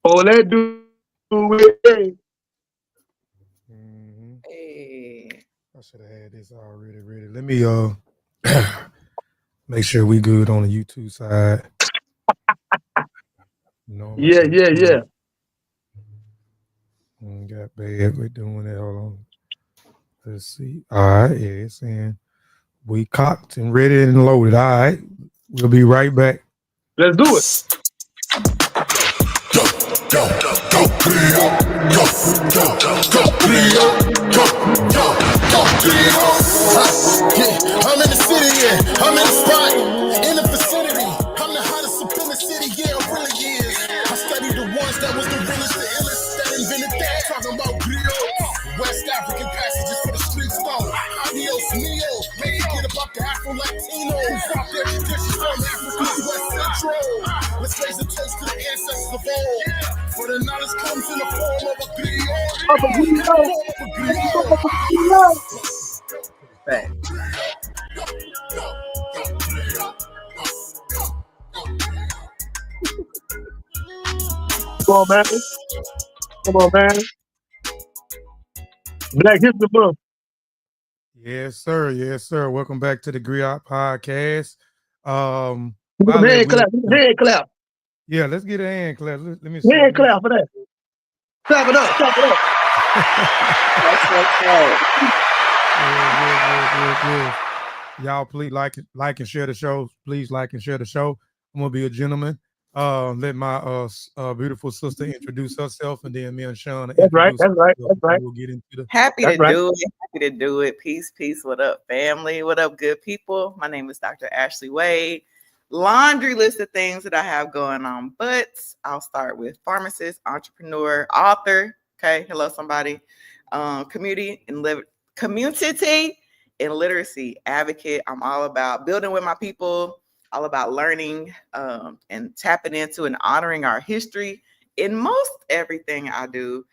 Oh, let's do it. Mm-hmm. Hey. I should have had this already ready. Let me make sure we good on the YouTube side. No, my Yeah, yeah, yeah. got bad. We're doing it. Hold on. Let's see. All right, yeah, it's saying we cocked and ready and loaded. All right, we'll be right back. Let's do it. Yeah, I'm in the city, yeah. I'm in the spot, in the vicinity. I'm the hottest up in the city, yeah, it really is. I studied the ones that was the realest, the illest, that invented that. Talking about griots, West African passages for the street stone. Adios mio, make it get about the Afro-Latino. Drop their traditions from Africa's West Central. Let's raise a toast to the ancestors of old. For the knowledge comes in the form of a griot. In the form of a griot. Back. Come on, man. Come on, man. Black History Month. Yes, sir. Yes, sir. Welcome back to the Griots Podcast. Give While me a that hand will, clap. Give me a hand clap. yeah, let's get a hand clap. Let me see. Hand clap for that. Clap it up. Clap it up. That's Good. Y'all, please like and share the show. Please like and share the show. I'm gonna be a gentleman. Let my beautiful sister introduce herself, and then me and Sean That's right. introduce That's right. ourselves, That's right. and we'll get into the. Happy That's to right. do it. Happy to do it. Peace, peace. What up, family? What up, good people? My name is Dr. Ashley Wade. Laundry list of things that I have going on, but I'll start with pharmacist, entrepreneur, author. Okay, hello, somebody. Community and literacy advocate. I'm all about building with my people, all about learning and tapping into and honoring our history in most everything I do.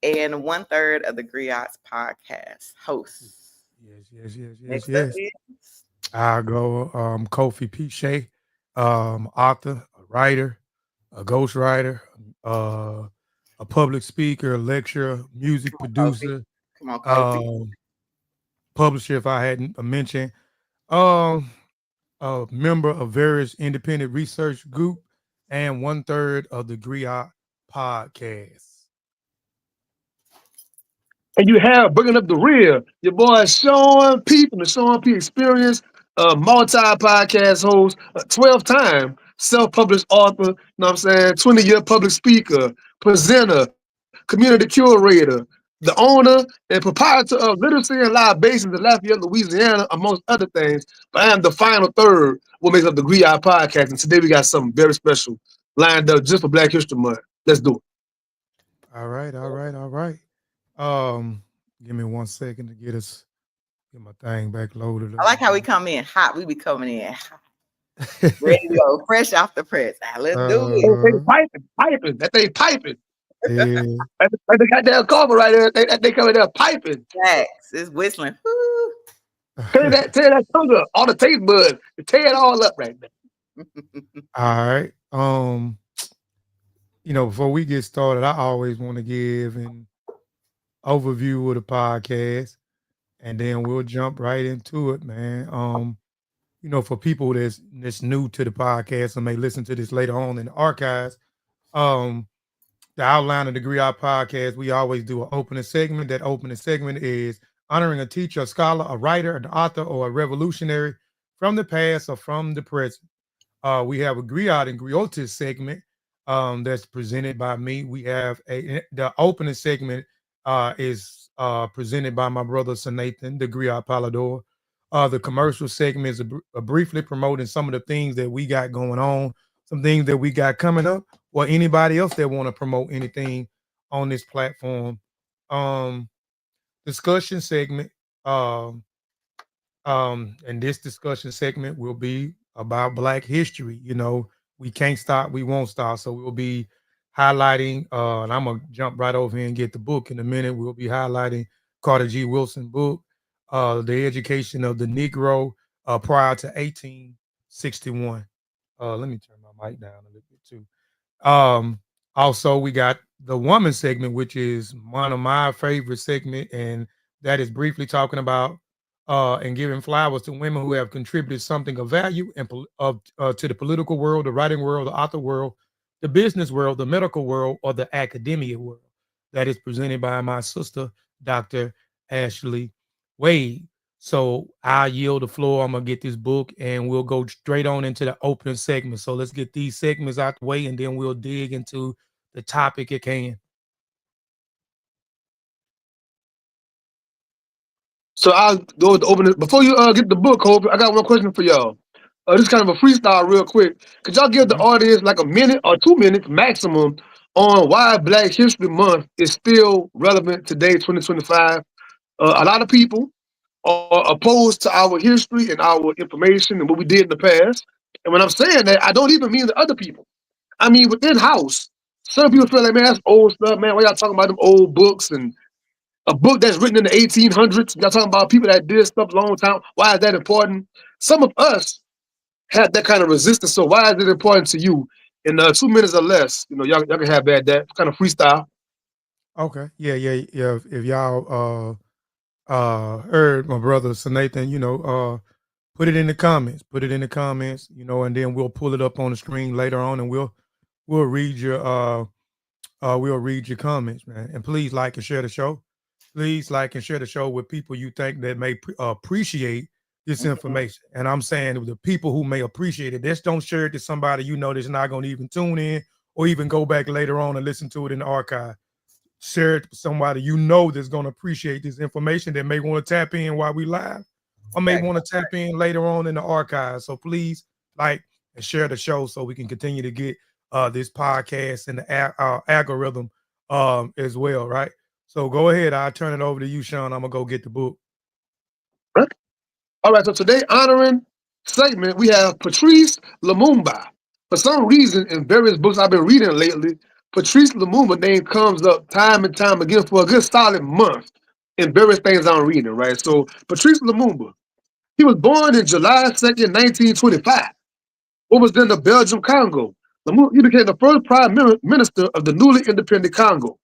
And 1/3 of the Griots Podcast hosts. Yes. Next up is I'll go. Kofi Piesie, author, a writer, a ghostwriter, a public speaker, a lecturer, music Kofi. producer, Come on, Kofi. um, publisher. If I hadn't mentioned, um, a member of various independent research group, and 1/3 of the Griot Podcast. And you have bringing up the rear. Your boy Sean P from the Sean P Experience, multi-podcast host, 12-time self-published author, you know what I'm saying, 20-year public speaker, presenter, community curator, the owner and proprietor of Literacy and Libations in Lafayette, Louisiana, amongst other things. But I am the final third, what makes up the Griot Podcast. And today we got something very special lined up just for Black History Month. Let's do it. All right. Give me 1 second to get my thing back loaded I up. like how we come in hot. We be coming in hot. Ready to go. Fresh off the press. Let's do it. They piping. That thing piping. Yeah. Like the goddamn cover right there. They coming there piping. Facts. It's whistling. Woo. Tear that tongue up. All the taste buds. Tear it all up right there. All right. Before we get started, I always want to give an overview of the podcast, and then we'll jump right into it, man. For people that's new to the podcast and may listen to this later on in the archives, um, the outline of the Griot Podcast, we always do an opening segment. That opening segment is honoring a teacher, a scholar, a writer, an author, or a revolutionary from the past or from the present. We have a Griot and Griotis segment that's presented by me. We have the opening segment is presented by my brother Seanathan, the Griots Polidore. The commercial segment is briefly promoting some of the things that we got going on, some things that we got coming up, or anybody else that want to promote anything on this platform. Discussion segment. And this discussion segment will be about Black history. We can't stop, we won't stop. So we'll be highlighting, and I'm gonna jump right over here and get the book in a minute. We'll be highlighting Carter G. Wilson book, The Education of the Negro Prior to 1861. Let me turn my mic down a little bit too. Also, we got the woman segment, which is one of my favorite segment, and that is briefly talking about and giving flowers to women who have contributed something of value and to the political world, the writing world, the author world, the business world, the medical world, or the academia world. That is presented by my sister, Dr. Ashley Wade. So I yield the floor. I'm gonna get this book, and we'll go straight on into the opening segment. So let's get these segments out the way, and then we'll dig into the topic at hand. So I'll go with the opening. Before you get the book, Kofi, I got one question for y'all. This is kind of a freestyle real quick. Could y'all give the audience like a minute or 2 minutes maximum on why Black History Month is still relevant today, 2025? A lot of people are opposed to our history and our information and what we did in the past. And when I'm saying that, I don't even mean the other people. I mean within house. Some people feel like, man, that's old stuff, man. Why y'all talking about them old books and a book that's written in the 1800s? Y'all talking about people that did stuff a long time. Why is that important? Some of us had that kind of resistance. So why is it important to you? In 2 minutes or less, y'all can have that kind of freestyle. Okay. Yeah. If y'all heard my brother Seanathan, put it in the comments. Put it in the comments, and then we'll pull it up on the screen later on, and we'll read your comments, man. And please like and share the show. Please like and share the show with people you think that may appreciate this information. And I'm saying the people who may appreciate it, just don't share it to somebody that's not going to even tune in or even go back later on and listen to it in the archive. Share it with somebody that's going to appreciate this information, that may want to tap in while we live or may want to tap in later on in the archive. So please like and share the show so we can continue to get this podcast and the algorithm as well, right? So go ahead. I'll turn it over to you, Sean. I'm going to go get the book. All right, so today honoring segment, we have Patrice Lumumba. For some reason, in various books I've been reading lately, Patrice Lumumba name comes up time and time again for a good solid month in various things I'm reading, right? So Patrice Lumumba, he was born in July 2nd, 1925. What was then the Belgium Congo? Lumumba, he became the first prime minister of the newly independent Congo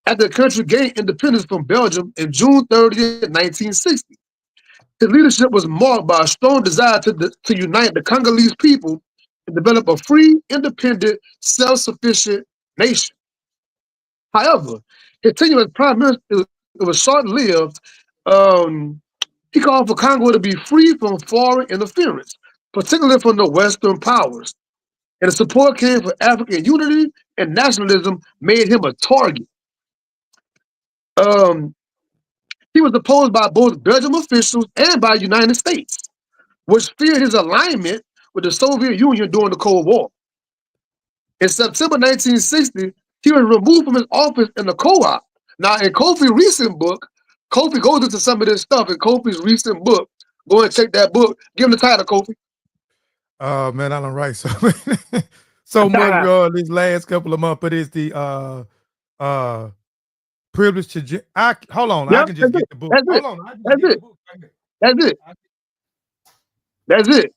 after the country gained independence from Belgium in June 30th, 1960. His leadership was marked by a strong desire to unite the Congolese people and develop a free, independent, self-sufficient nation. However, his tenure as prime minister was short-lived. He called for Congo to be free from foreign interference, particularly from the Western powers. And the support came for African unity and nationalism made him a target. He was opposed by both Belgian officials and by the United States, which feared his alignment with the Soviet Union during the Cold War. In September 1960, he was removed from his office in the co-op. Now, in Kofi's recent book, Kofi goes into some of this stuff in Kofi's recent book. Go and check that book. Give him the title, Kofi. Man, I don't write so much these last couple of months, but it's the privilege to hold on. Yep, I can just get the book. Hold on. That's it. That's it. That's it.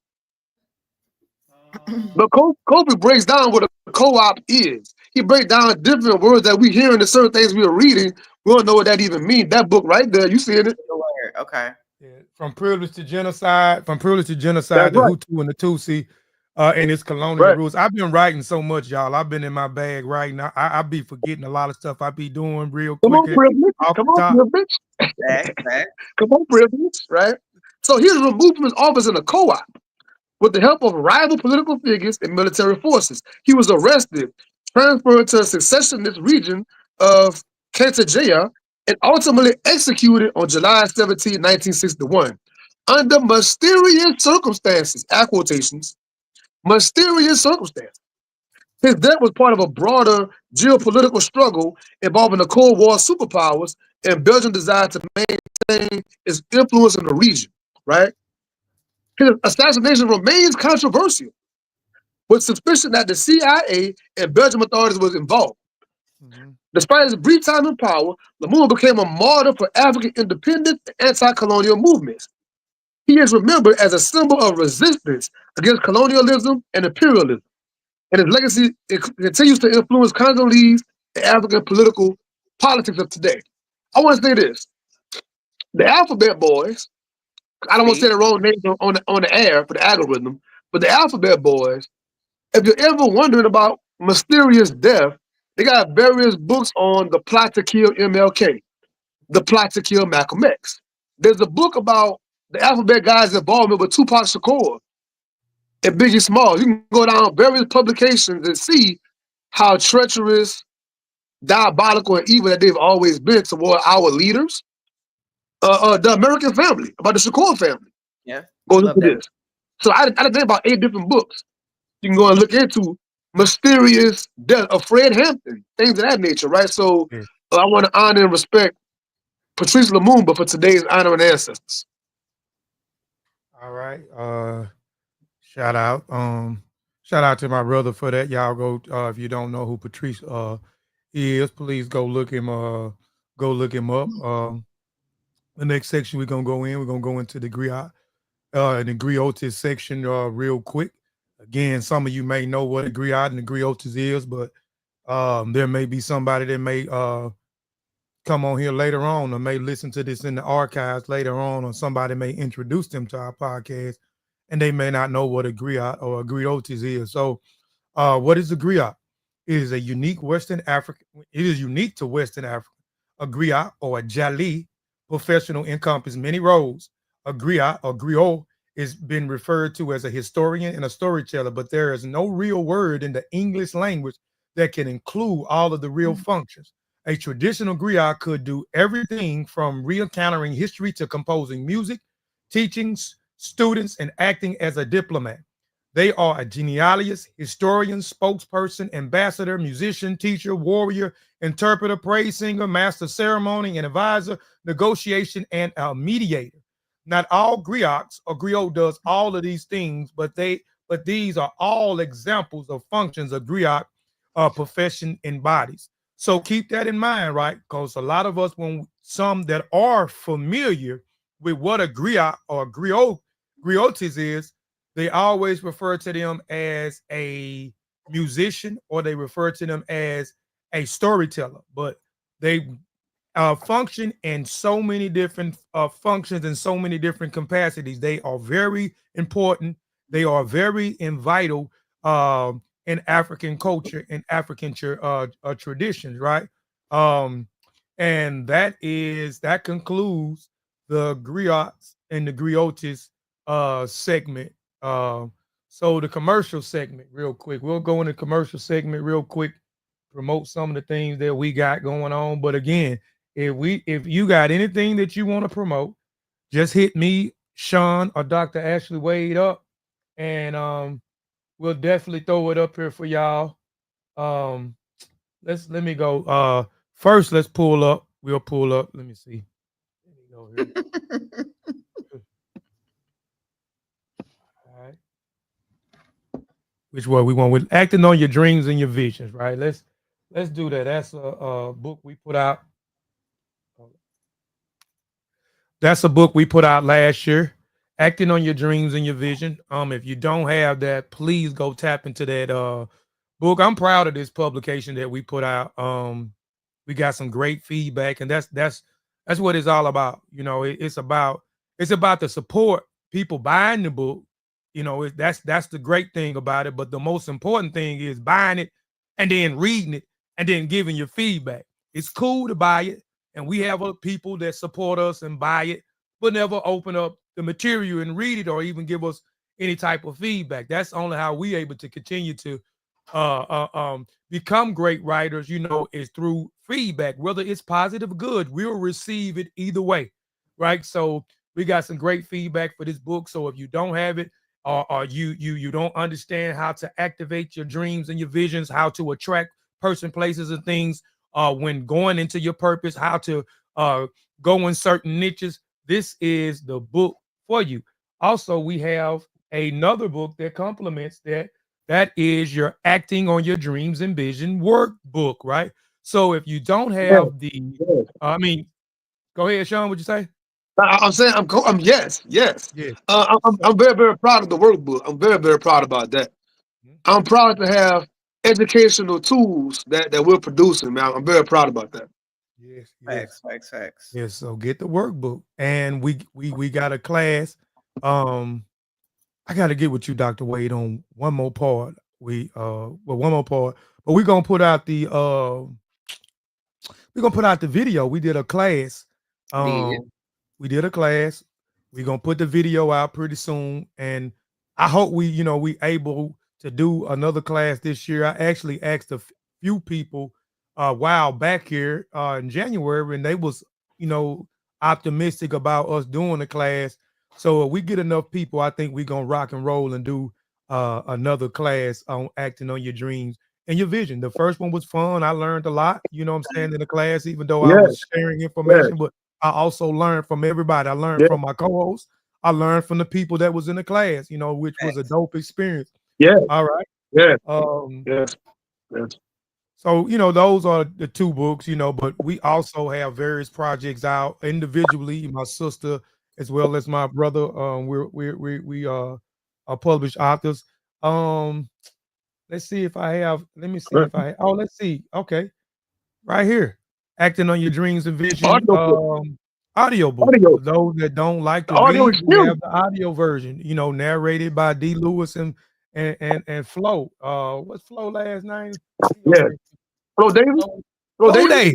But Kofi breaks down what a co-op is. He breaks down different words that we hear in the certain things we are reading. We don't know what that even means. That book right there, you seeing it? Okay. Yeah. From privilege to genocide, the Hutu and the Tutsi, and its colonial rules. I've been writing so much, y'all. I've been in my bag writing. I be forgetting a lot of stuff I be doing real quick. Come on, privilege, right? So he was removed from his office in a co-op with the help of rival political figures and military forces. He was arrested, transferred to a secessionist region of Kantagea, and ultimately executed on July 17, 1961, under mysterious circumstances, air quotations, mysterious circumstances. His death was part of a broader geopolitical struggle involving the Cold War superpowers and Belgium's desire to maintain its influence in the region, right? His assassination remains controversial, with suspicion that the CIA and Belgian authorities was involved. Mm-hmm. Despite his brief time in power, Lumumba became a martyr for African independence and anti-colonial movements. He is remembered as a symbol of resistance against colonialism and imperialism. and his legacy continues to influence Congolese and African political politics of today. I want to say this: the Alphabet Boys. I don't want to say the wrong name on the air for the algorithm, but the Alphabet Boys. If you're ever wondering about mysterious death, they got various books on the plot to kill MLK, the plot to kill Malcolm X. There's a book about the Alphabet guys' involvement with Tupac Shakur and Biggie Smalls. You can go down various publications and see how treacherous, diabolical, and evil that they've always been toward our leaders. The American family, about the Shakur family. Yeah. Go into this. So I think about 8 different books. You can go and look into mysterious death of Fred Hampton, things of that nature, right? So I want to honor and respect Patrice Lumumba for today's honoring ancestors. All right. Shout out. Shout out to my brother for that. Y'all go if you don't know who Patrice is, please go look him up. The next section we're gonna go into the Griots section real quick. Again, some of you may know what a Griot and the Griots is, but there may be somebody that may come on here later on or may listen to this in the archives later on, or somebody may introduce them to our podcast and they may not know what a Griot or a Griots is. So what is a Griot? It is a unique Western African. It is unique to Western Africa. A Griot or a Jali professional encompasses many roles. A Griot or Griot is been referred to as a historian and a storyteller, but there is no real word in the English language that can include all of the real functions. A traditional Griot could do everything from re-encountering history to composing music, teaching students, and acting as a diplomat. They are a genealogist, historian, spokesperson, ambassador, musician, teacher, warrior, interpreter, praise singer, master ceremony, and advisor, negotiation, and a mediator. Not all griots or griot does all of these things, but these are all examples of functions a griot profession embodies. So keep that in mind, right? Because a lot of us, when some that are familiar with what a griot or griotis is, they always refer to them as a musician or they refer to them as a storyteller, but they function in so many different functions and so many different capacities. They are very important. They are very vital in African culture and African traditions, right? And that concludes the griots and the griotis segment. So the commercial segment, real quick. We'll go in the commercial segment real quick, promote some of the things that we got going on. But again, if you got anything that you want to promote, just hit me, Sean, or Dr. Ashley Wade up, and we'll definitely throw it up here for y'all. Let me go. First, let's pull up. We'll pull up. Let me see. Let me go here. All right. Which one we want with acting on your dreams and your visions, right? Let's do that. That's a book we put out. That's a book we put out last year, Acting on Your Dreams and Your Vision. If you don't have that, please go tap into that book. I'm proud of this publication that we put out. We got some great feedback, and that's what it's all about. You know, it's about the support, people buying the book. You know, that's the great thing about it. But the most important thing is buying it and then reading it and then giving your feedback. It's cool to buy it. And we have people that support us and buy it, but never open up the material and read it or even give us any type of feedback. That's only how we able to continue to become great writers, you know, is through feedback. Whether it's positive or good, we'll receive it either way, right? So we got some great feedback for this book. So if you don't have it, or you don't understand how to activate your dreams and your visions, how to attract person, places, and things, when going into your purpose, how to go in certain niches, this is the book for you. Also, we have another book that complements that. That is your Acting on Your Dreams and Vision workbook, right? So if you don't have go ahead, Sean, what'd you say? I'm saying yes. Yeah. I'm very, very proud of the workbook. I'm very, very proud about that. I'm proud to have educational tools that we're producing, man. I'm very proud about that. Yes, yes. Facts. Yes, so get the workbook. And we got a class. I gotta get with you, Dr. Wade, on one more part. One more part, but we're gonna put out the video. We did a class. Did. We did a class. We're gonna put the video out pretty soon. And I hope we able to do another class this year. I actually asked a few people a while back here in January, and they was, optimistic about us doing the class. So if we get enough people, I think we're gonna rock and roll and do another class on acting on your dreams and your vision. The first one was fun. I learned a lot, you know what I'm saying, in the class, even though I was sharing information, but I also learned from everybody. I learned from my co-hosts. I learned from the people that was in the class, which was a dope experience. Yeah. All right. Yeah. Yes. So, those are the two books, but we also have various projects out individually, my sister as well as my brother. We are published authors. Let's see if I have, let's see. Okay. Right here. Acting on Your Dreams and Vision. Audio book. For those that don't like to read, we have the audio version, narrated by D. Lewis and Flo. What's Flo last name? Yeah. Flo Davis? Flo Davis.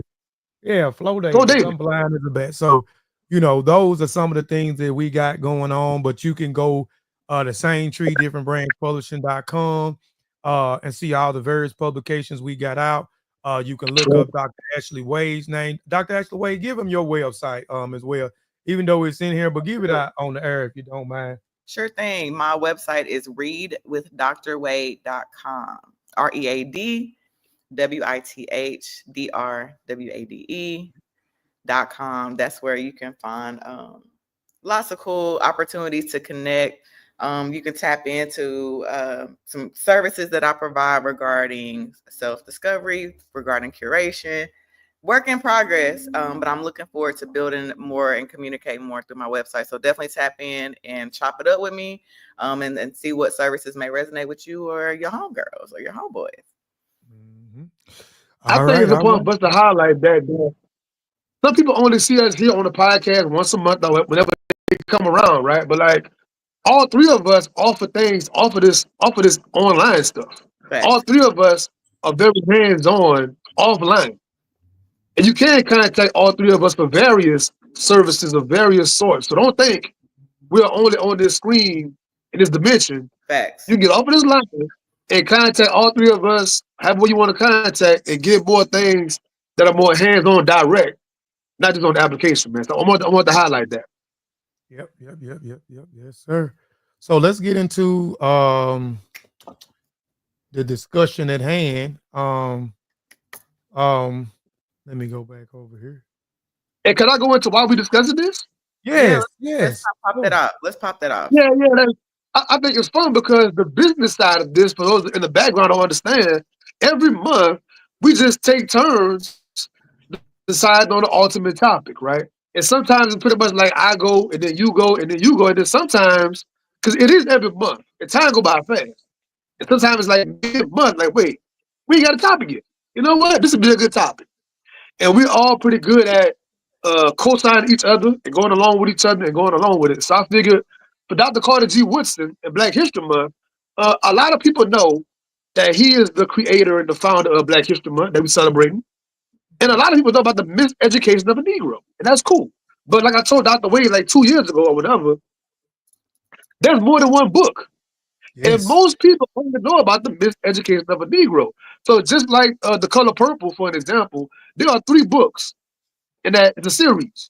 Yeah, Flo Davis. I'm blind as a bat. So, those are some of the things that we got going on, but you can go to Same Tree, Different Branch Publishing.com and see all the various publications we got out. You can look up Dr. Ashley Wade's name. Dr. Ashley Wade, give him your website as well, even though it's in here, but give it out on the air if you don't mind. Sure thing. My website is readwithdrwade.com. ReadWithdrWade.com. That's where you can find lots of cool opportunities to connect. You can tap into some services that I provide regarding self-discovery, regarding curation, work in progress. But I'm looking forward to building more and communicating more through my website. So definitely tap in and chop it up with me and see what services may resonate with you or your homegirls or your homeboys. Mm-hmm. I think it's important for us to highlight that. Some people only see us here on the podcast once a month or whenever they come around, right? But like, all three of us offer this online stuff. Right. All three of us are very hands-on offline. And you can contact all three of us for various services of various sorts. So don't think we're only on this screen in this dimension. Facts. You get off of this line and contact all three of us, however you want to contact, and get more things that are more hands-on direct, not just on the application, man. So I want to highlight that. Yep. Yes, sir. So let's get into the discussion at hand. Let me go back over here. Hey, can I go into why we discussing this? Yes. Let's pop that off. Yeah. I think it's fun because the business side of this, for those in the background don't understand, every month we just take turns deciding on the ultimate topic, right? And sometimes it's pretty much like I go, and then you go, and then you go, and then sometimes, because it is every month, and time go by fast. And sometimes it's like mid-month, like, wait, we ain't got a topic yet. You know what? This would be a good topic. And we're all pretty good at co-signing each other and going along with each other and going along with it. So I figured for Dr. Carter G. Woodson and Black History Month, a lot of people know that he is the creator and the founder of Black History Month that we're celebrating. And a lot of people know about the miseducation of a Negro, and that's cool. But like I told Dr. Wade like 2 years ago or whatever, there's more than one book. Yes. And most people only know about the miseducation of a Negro. So just like The Color Purple, for an example, there are 3 books in that it's a series.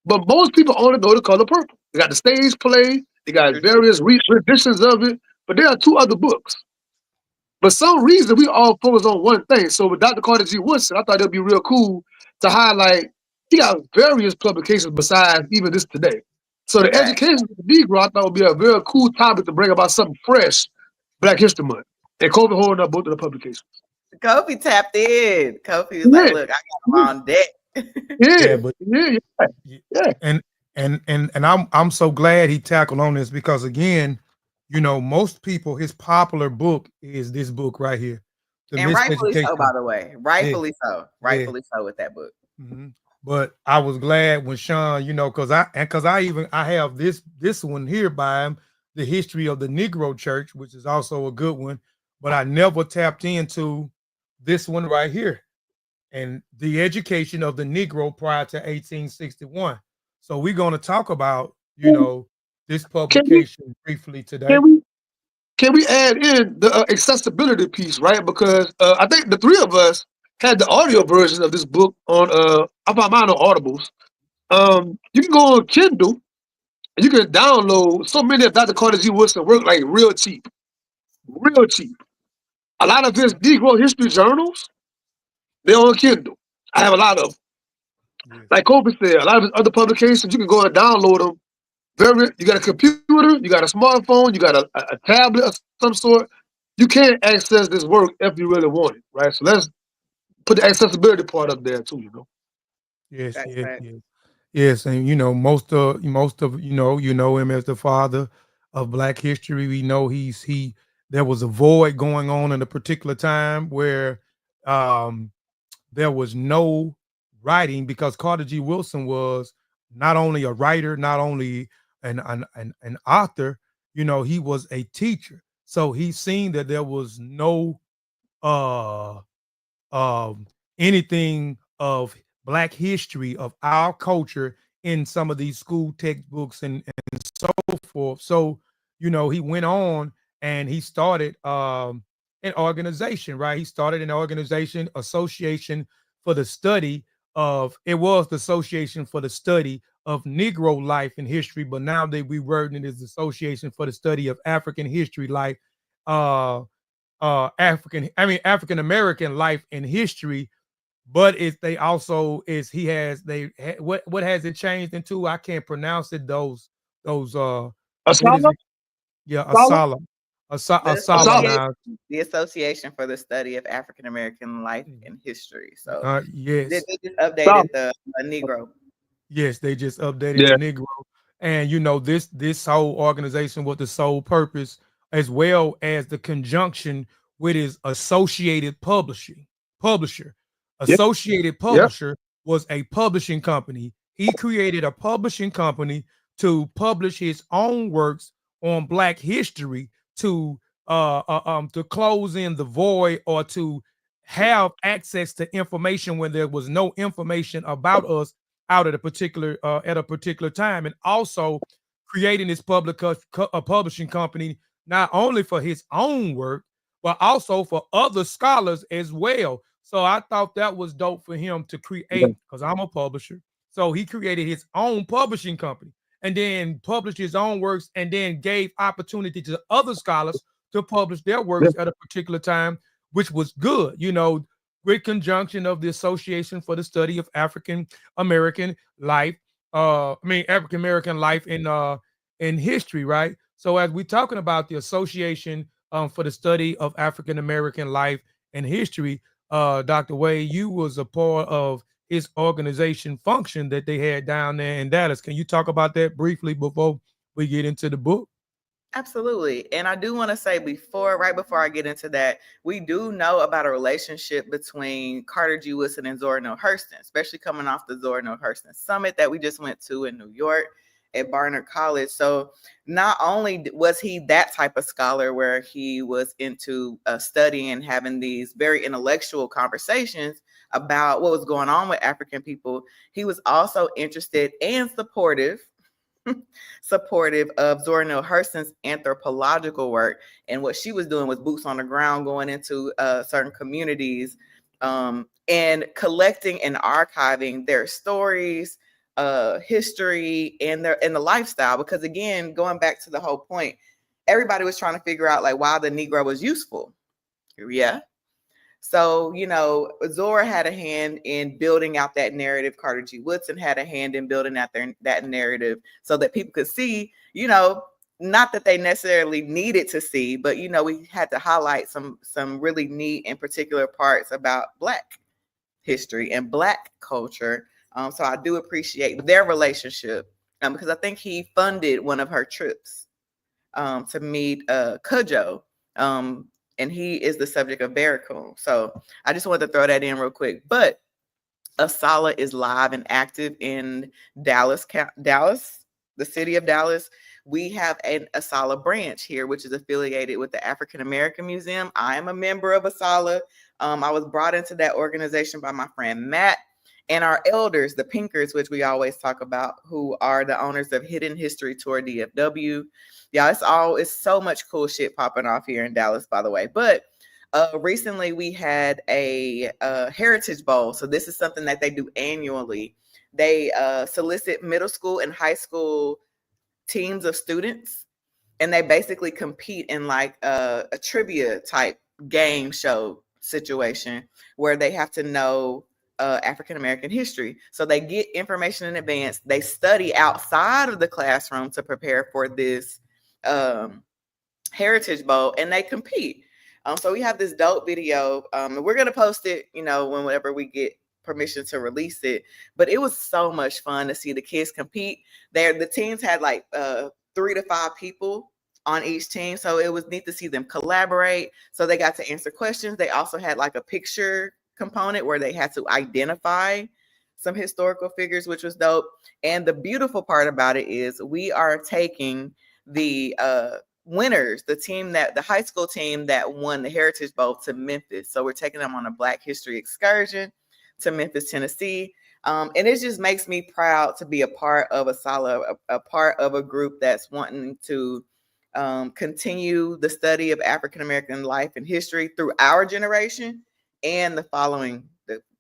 But most people only know The Color Purple. They got the stage play, they got various renditions of it, but there are 2 other books. But some reason we all focus on one thing. So with Dr. Carter G. Woodson, I thought it'd be real cool to highlight he got various publications besides even this today. So the education of the Negro, I thought would be a very cool topic to bring about something fresh, Black History Month. And Kofi holding up both of the publications. Kofi tapped in. Kofi was like, look, I got him on deck. And I'm so glad he tackled on this because again, most people, his popular book is this book right here, The And rightfully so, by Miseducation. the way. Yeah, Rightfully so. yeah. Rightfully so with that book. But I was glad when Sean, because I have this one here by him, The History of the Negro Church, which is also a good one, but I never tapped into this one right here, and The Education of the Negro Prior to 1861. So we're going to talk about, this Can we publication briefly today. can we can we add in the accessibility piece, right? Because I think the three of us had the audio version of this book on I found mine on Audibles. You can go on Kindle and you can download so many of Dr. Carter G. Woodson work like real cheap. Real cheap. A lot of his Negro history journals, they're on Kindle. I have a lot of them. Yes. Like Kofi said, a lot of his other publications, you can go and download them. You got a computer, you got a smartphone, you got a tablet of some sort. You can't access this work if you really want it, right? So let's put the accessibility part up there too. Yes, That's yes, right. yes. Yes, and most of him as the father of Black history. We know there was a void going on in a particular time where um there was no writing, because Carter G. Wilson was not only a writer, not only an author, he was a teacher. So he seen that there was no uh um, anything of Black history, of our culture, in some of these school textbooks and so forth. So, he went on and he started an organization, right? He started an organization, Association for the Study it was the Association for the Study of Negro Life and History, but now they rewording it as Association for the Study of African History, Life, uh, African American life and history. But what has it changed into? I can't pronounce it. Those what is Asala, it? Yeah, Asala, The Asala Asala. association, now. the Association for the Study of African American Life and History. So they Yes, just Asala. updated the Negro. yes, they just updated the Yeah, Negro, and this whole organization with the sole purpose, as well as the conjunction with his publisher. yeah, Associated yeah, Publisher was a publishing company. He created a publishing company to publish his own works on Black history, to close in the void, or to have access to information when there was no information about us out at a particular time, and also creating this publishing company not only for his own work but also for other scholars as well. So I thought that was dope for him to yeah, create, because I'm a publisher. So he created his own publishing company and then published his own works, and then gave opportunity to other scholars to publish their yeah, works at a particular time, which was good. With conjunction of the Association for the Study of African American Life, African American life in history, right? So as we're talking about the Association for the Study of African American Life and History, Dr. Wade, you was a part of his organization function that they had down there in Dallas. Can you talk about that briefly before we get into the book? Absolutely. And I do want to say right before I get into that, we do know about a relationship between Carter G. Woodson and Zora Neale Hurston, especially coming off the Zora Neale Hurston Summit that we just went to in New York at Barnard College. So not only was he that type of scholar where he was into studying and having these very intellectual conversations about what was going on with African people, he was also interested and supportive of Zora Neale Hurston's anthropological work. And what she was doing was boots on the ground, going into certain communities and collecting and archiving their stories, history, and the lifestyle. Because again, going back to the whole point, everybody was trying to figure out like why the Negro was useful. Yeah. So, Zora had a hand in building out that narrative. Carter G. Woodson had a hand in building out that narrative so that people could see, not that they necessarily needed to see, but, we had to highlight some really neat and particular parts about Black history and Black culture. So I do appreciate their relationship because I think he funded one of her trips to meet Cujo. And he is the subject of Barracoon. So I just wanted to throw that in real quick. But ASALH is live and active in Dallas, the city of Dallas. We have an ASALH branch here, which is affiliated with the African American Museum. I am a member of ASALH. I was brought into that organization by my friend Matt, and our elders, the Pinkers, which we always talk about, who are the owners of Hidden History Tour DFW. Yeah, it's so much cool shit popping off here in Dallas, by the way. But recently we had a Heritage Bowl. So this is something that they do annually. They solicit middle school and high school teams of students, and they basically compete in like a trivia type game show situation where they have to know African American history. So they get information in advance. They study outside of the classroom to prepare for this Heritage Bowl, and they compete. So we have this dope video. We're gonna post it, whenever we get permission to release it. But it was so much fun to see the kids compete. The teams had like 3 to 5 people on each team, so it was neat to see them collaborate. So they got to answer questions. They also had like a picture component where they had to identify some historical figures, which was dope. And the beautiful part about it is we are taking the winners, the high school team that won the Heritage Bowl, to Memphis. So we're taking them on a Black History excursion to Memphis, Tennessee. And it just makes me proud to be a part of ASALH, a part of a group that's wanting to continue the study of African American life and history through our generation and the following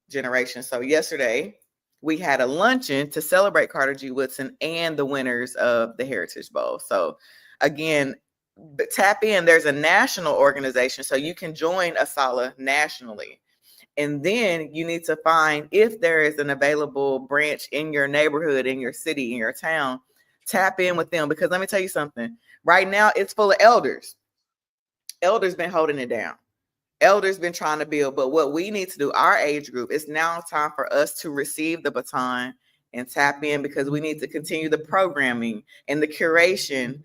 generation. So yesterday we had a luncheon to celebrate Carter G. Woodson and the winners of the Heritage Bowl. So again, tap in. There's a national organization, so you can join ASALH nationally. And then you need to find if there is an available branch in your neighborhood, in your city, in your town. Tap in with them, because let me tell you something. Right now, it's full of elders. Elders been holding it down. Elders been trying to build. But what we need to do, our age group, it's now time for us to receive the baton and tap in, because we need to continue the programming and the curation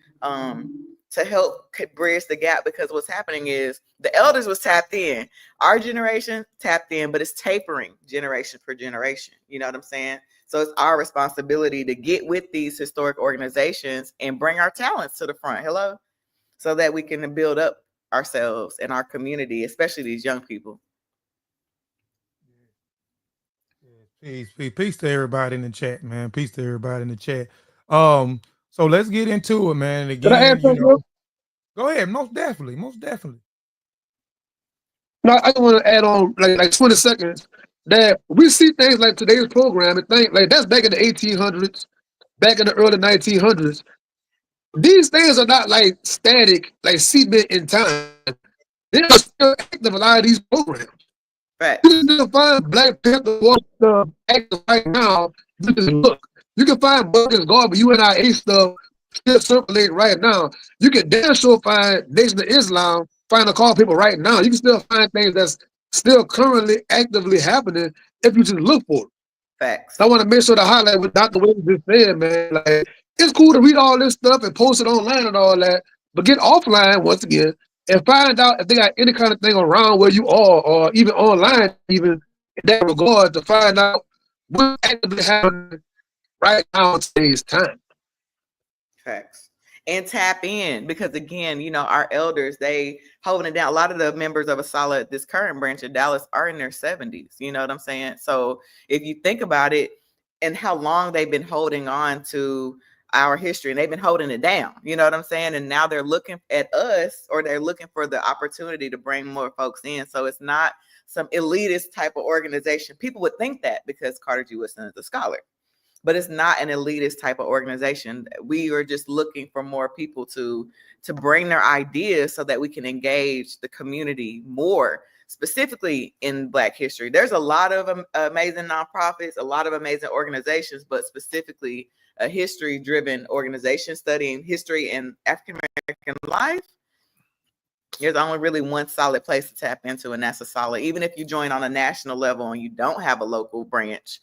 to help bridge the gap. Because what's happening is the elders was tapped in. Our generation tapped in, but it's tapering generation per generation. You know what I'm saying? So it's our responsibility to get with these historic organizations and bring our talents to the front. Hello? So that we can build up ourselves and our community, especially these young people. Peace to everybody in the chat, man. Peace to everybody in the chat. So let's get into it, man. Again, Can I add something? Go ahead. Most definitely. No, I just want to add on like 20 seconds that we see things like today's program and think like that's back in the 1800s, back in the early 1900s. These things are not like static, like cement in time. They are still active, a lot of these programs. Right. You can still find Black Panther stuff active right now. You can look. You can find Buckets Garber, UNIA stuff still circulating right now. You can damn sure find Nation of Islam, find a call people right now. You can still find things that's still currently actively happening if you just look for it. Facts. So I want to make sure to highlight what Dr. Williams just said, man. Like, it's cool to read all this stuff and post it online and all that, but get offline once again and find out if they got any kind of thing around where you are, or even online, even in that regard, to find out what's actively happening right now in today's time. Facts. And tap in, because again, our elders, they holding it down. A lot of the members of ASALH, this current branch of Dallas, are in their 70s. You know what I'm saying? So if you think about it and how long they've been holding on to our history, and they've been holding it down, you know what I'm saying? And now they're looking at us, or they're looking for the opportunity to bring more folks in. So it's not some elitist type of organization. People would think that because Carter G. Woodson is a scholar, but it's not an elitist type of organization. We are just looking for more people to bring their ideas so that we can engage the community more, specifically in Black history. There's a lot of amazing nonprofits, a lot of amazing organizations, but specifically a history-driven organization studying history and African-American life. There's only really one solid place to tap into, and that's ASALH. Even if you join on a national level and you don't have a local branch,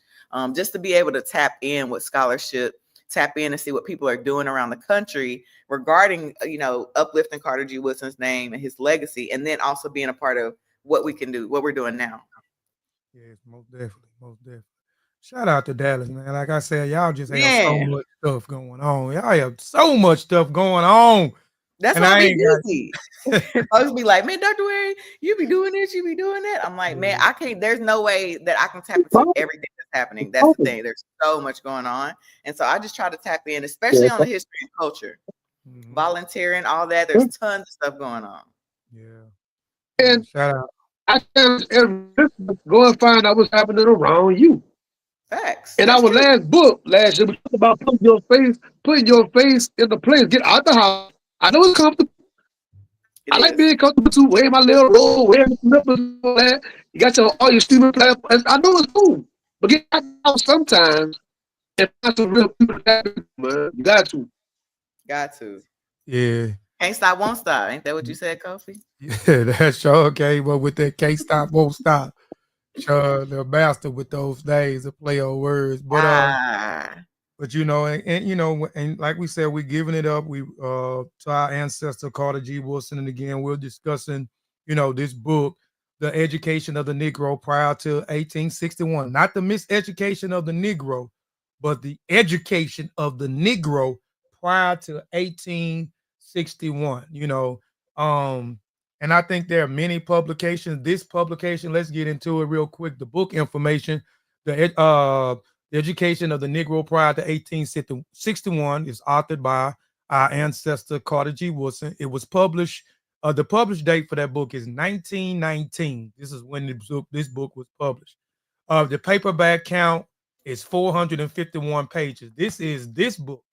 just to be able to tap in with scholarship, tap in and see what people are doing around the country regarding, uplifting Carter G. Woodson's name and his legacy, and then also being a part of what we can do, what we're doing now. Yes, most definitely. Shout out to Dallas, man. Like I said, y'all just have so much stuff going on. Y'all have so much stuff going on. That's why I be busy. Folks be like, man, Dr. Wade, you be doing this, you be doing that. I'm like, man, I can't, there's no way that I can tap into everything that's happening. That's the thing. There's so much going on. And so I just try to tap in, especially on the history and culture, volunteering, all that. There's tons of stuff going on. Yeah. And shout out. I can go and find out what's happening around you. Facts. In our last book last year, we talked about putting your face in the place. Get out the house. I know it's comfortable. I like being comfortable too. Wearing my little robe, wearing the slippers, all that. You got all your streaming platforms. I know it's cool, but get out the house sometimes and find some real people. Man, you got to. Yeah. Can't stop, won't stop. Ain't that what you said, Kofi? Yeah, that's sure okay. Well, with that can't stop, won't stop. Sure, the master with those days of play on words, but and like we said, we're giving it up. We to our ancestor Carter G. Woodson, and again, we're discussing, this book, The Education of the Negro Prior to 1861, not the miseducation of the Negro, but the education of the Negro prior to 1861. And I think there are many publications. This publication, let's get into it real quick. The book information, the Education of the Negro Prior to 1861 is authored by our ancestor, Carter G. Woodson. It was published, the published date for that book is 1919. This is when this book was published. The paperback count is 451 pages. This is this book.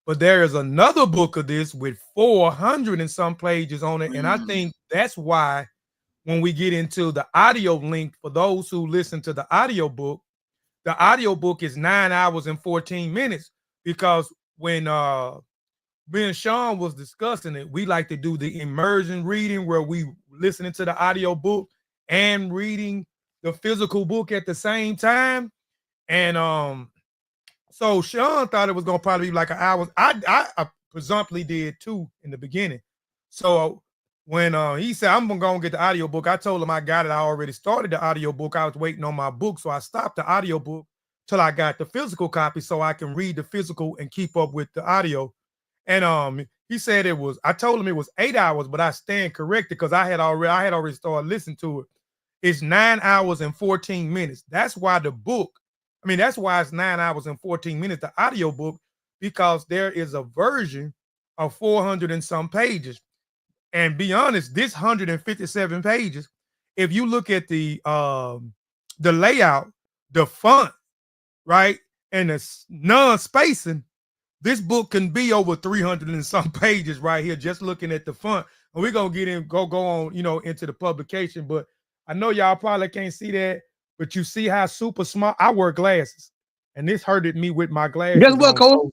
But there is another book of this with 400 and some pages on it. And I think that's why when we get into the audio link, for those who listen to the audio book is 9 hours and 14 minutes. Because when me and Sean was discussing it, we like to do the immersion reading where we listening to the audio book and reading the physical book at the same time. And so Sean thought it was gonna probably be like an hour. I presumptively did too in the beginning. So when he said I'm gonna get the audio book, I told him I got it. I already started the audio book. I was waiting on my book, so I stopped the audio book till I got the physical copy, so I can read the physical and keep up with the audio. And he said it was. I told him it was 8 hours, but I stand corrected because I had already started listening to it. It's 9 hours and 14 minutes. That's why the book. That's why it's 9 hours and 14 minutes, the audio book, because there is a version of 400 and some pages. And be honest, this 157 pages, if you look at the layout, the font, right, and the non-spacing, this book can be over 300 and some pages right here, just looking at the font. And we're going to go on, into the publication. But I know y'all probably can't see that. But you see how super small. I wear glasses, and this hurted me with my glasses. Guess what, Kofi?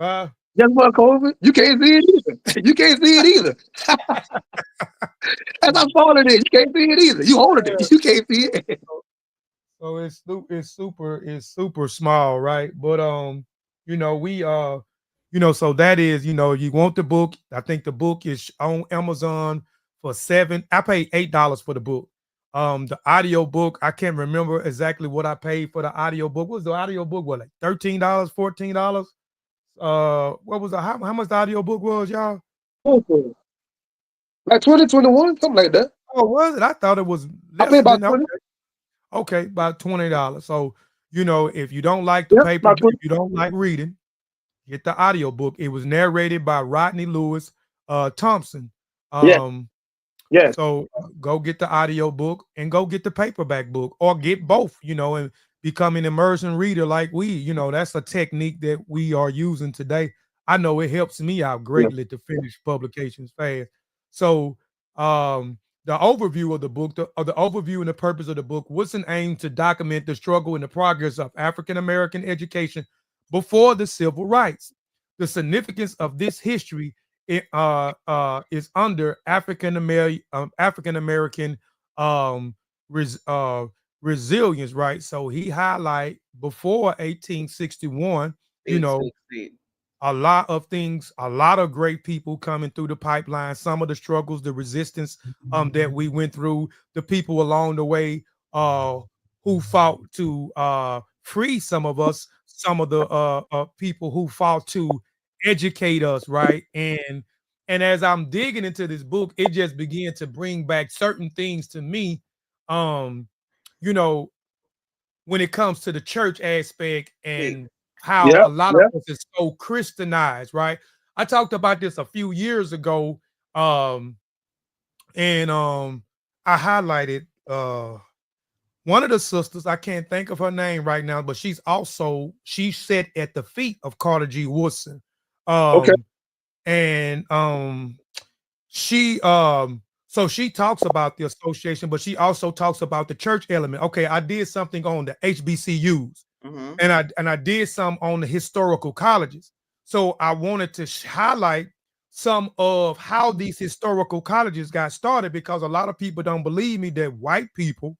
Guess what, Kofi? You can't see it either. You can't see it either. As I'm falling in, you can't see it either. You holding it, you can't see it. So it's super small, right? But so that is, you want the book. I think the book is on Amazon for $7. I paid $8 for the book. The audio book, I can't remember exactly what I paid for the audio book. What was the audio book? What, like $13, $14? What was how much the audio book was, y'all? Like 2021, something like that. Oh, was it? I thought it was less. I paid about $20. Okay, about $20. So, if you don't like the paper, if you don't like reading, get the audio book. It was narrated by Rodney Lewis Thompson. Yes. So go get the audio book and go get the paperback book, or get both, and become an immersion reader like we, that's a technique that we are using today. I know it helps me out greatly to finish publications fast. So the overview of the book, the overview and the purpose of the book, Woodson aimed to document the struggle and the progress of African-American education before the civil rights. The significance of this history is under African American resilience, right? So he highlight before 1861 You know, a lot of things, a lot of great people coming through the pipeline, some of the struggles, the resistance that we went through, the people along the way who fought to free some of us, some of the people who fought to educate us, right? And as I'm digging into this book, it just began to bring back certain things to me. Um, you know, when it comes to the church aspect and how Yeah, a lot of yeah. us is so Christianized, right? I talked about this a few years ago, and I highlighted one of the sisters. I can't think of her name right now, but she sat at the feet of Carter G. Woodson, Okay. and she so she talks about the association, but she also talks about the church element. Okay, I did something on the HBCUs, and I did some on the historical colleges. So I wanted to highlight some of how these historical colleges got started, because a lot of people don't believe me that white people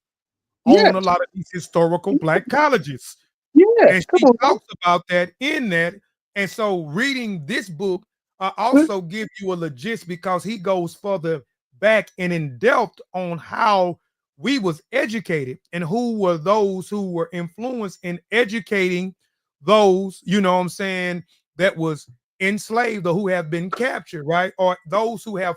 Yeah, own a lot of these historical black colleges. yeah. And Come she on, talks about that in that. And so reading this book man. also give you a legit, because he goes further back and in depth on how we was educated and who were those who were influenced in educating those, you know what I'm saying, that was enslaved or who have been captured, right? Or those who have,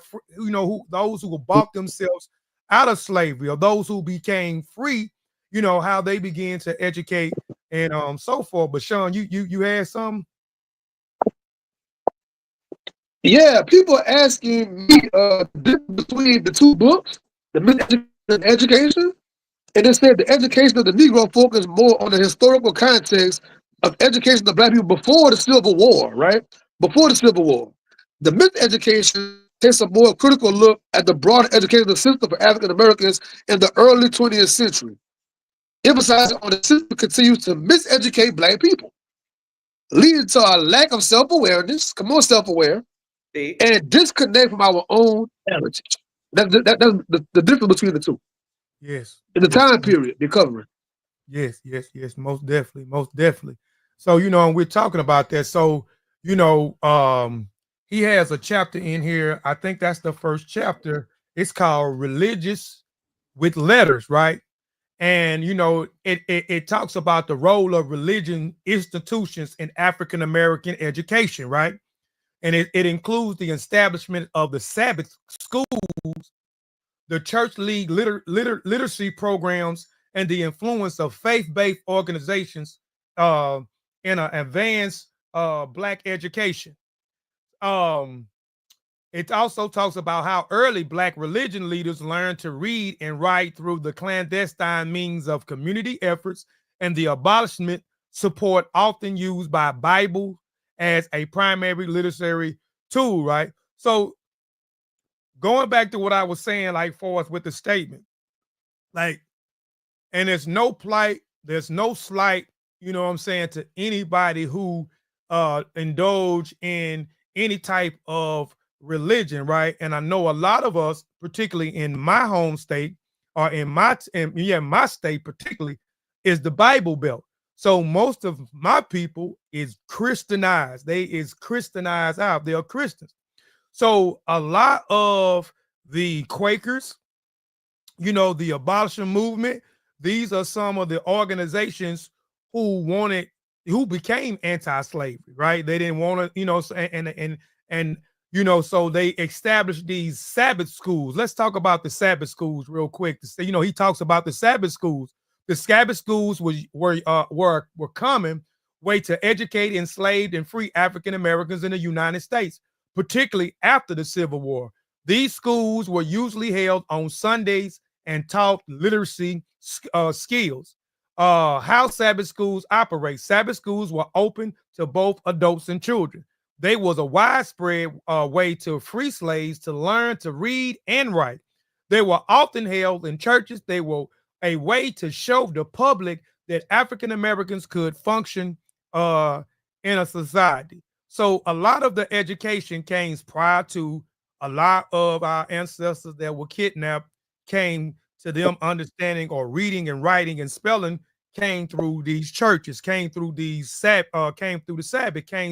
those who bought themselves out of slavery, or those who became free, how they began to educate and so forth. But Sean, you had some. Yeah, people are asking me the difference between the two books, the miseducation and education. And it said the education of the Negro focused more on the historical context of education of black people before the Civil War, right? Before the Civil War. The miseducation takes a more critical look at the broader educational system for African Americans in the early 20th century, emphasizing on the system continues to miseducate black people, leading to a lack of self-awareness, self-aware, and disconnect from our own heritage. That's the difference between the two. Yes, In the yes, time period they're covering. yes, most definitely, most definitely. So and we're talking about that. So he has a chapter in here. I think that's the first chapter. It's called "Religious with Letters," right? And it talks about the role of religion institutions in African American education, right? And it includes the establishment of the Sabbath schools, the church league literacy programs, and the influence of faith-based organizations uh, in an advanced black education. Um, it also talks about how early black religion leaders learned to read and write through the clandestine means of community efforts and the abolishment support often used by Bible as a primary literary tool, right? So going back to what I was saying, like for us with the statement, like, and there's no plight, there's no slight, you know what I'm saying, to anybody who indulge in any type of religion, right? And I know a lot of us, particularly in my home state, or my state particularly, is the Bible Belt. So most of my people is Christianized. They is Christianized out. They are Christians. So a lot of the Quakers, the abolition movement, these are some of the organizations who became anti-slavery, right? They didn't want to, so they established these Sabbath schools. Let's talk about the Sabbath schools real quick. He talks about the Sabbath schools. The Sabbath schools were common way to educate enslaved and free African Americans in the United States, particularly after the Civil War. These schools were usually held on Sundays and taught literacy skills. How Sabbath schools operate. Sabbath schools were open to both adults and children. They was a widespread way to free slaves to learn to read and write. They were often held in churches. They were a way to show the public that African Americans could function in a society. So a lot of the education came prior to a lot of our ancestors that were kidnapped, came to them understanding or reading and writing and spelling came through these churches, came through the Sabbath, came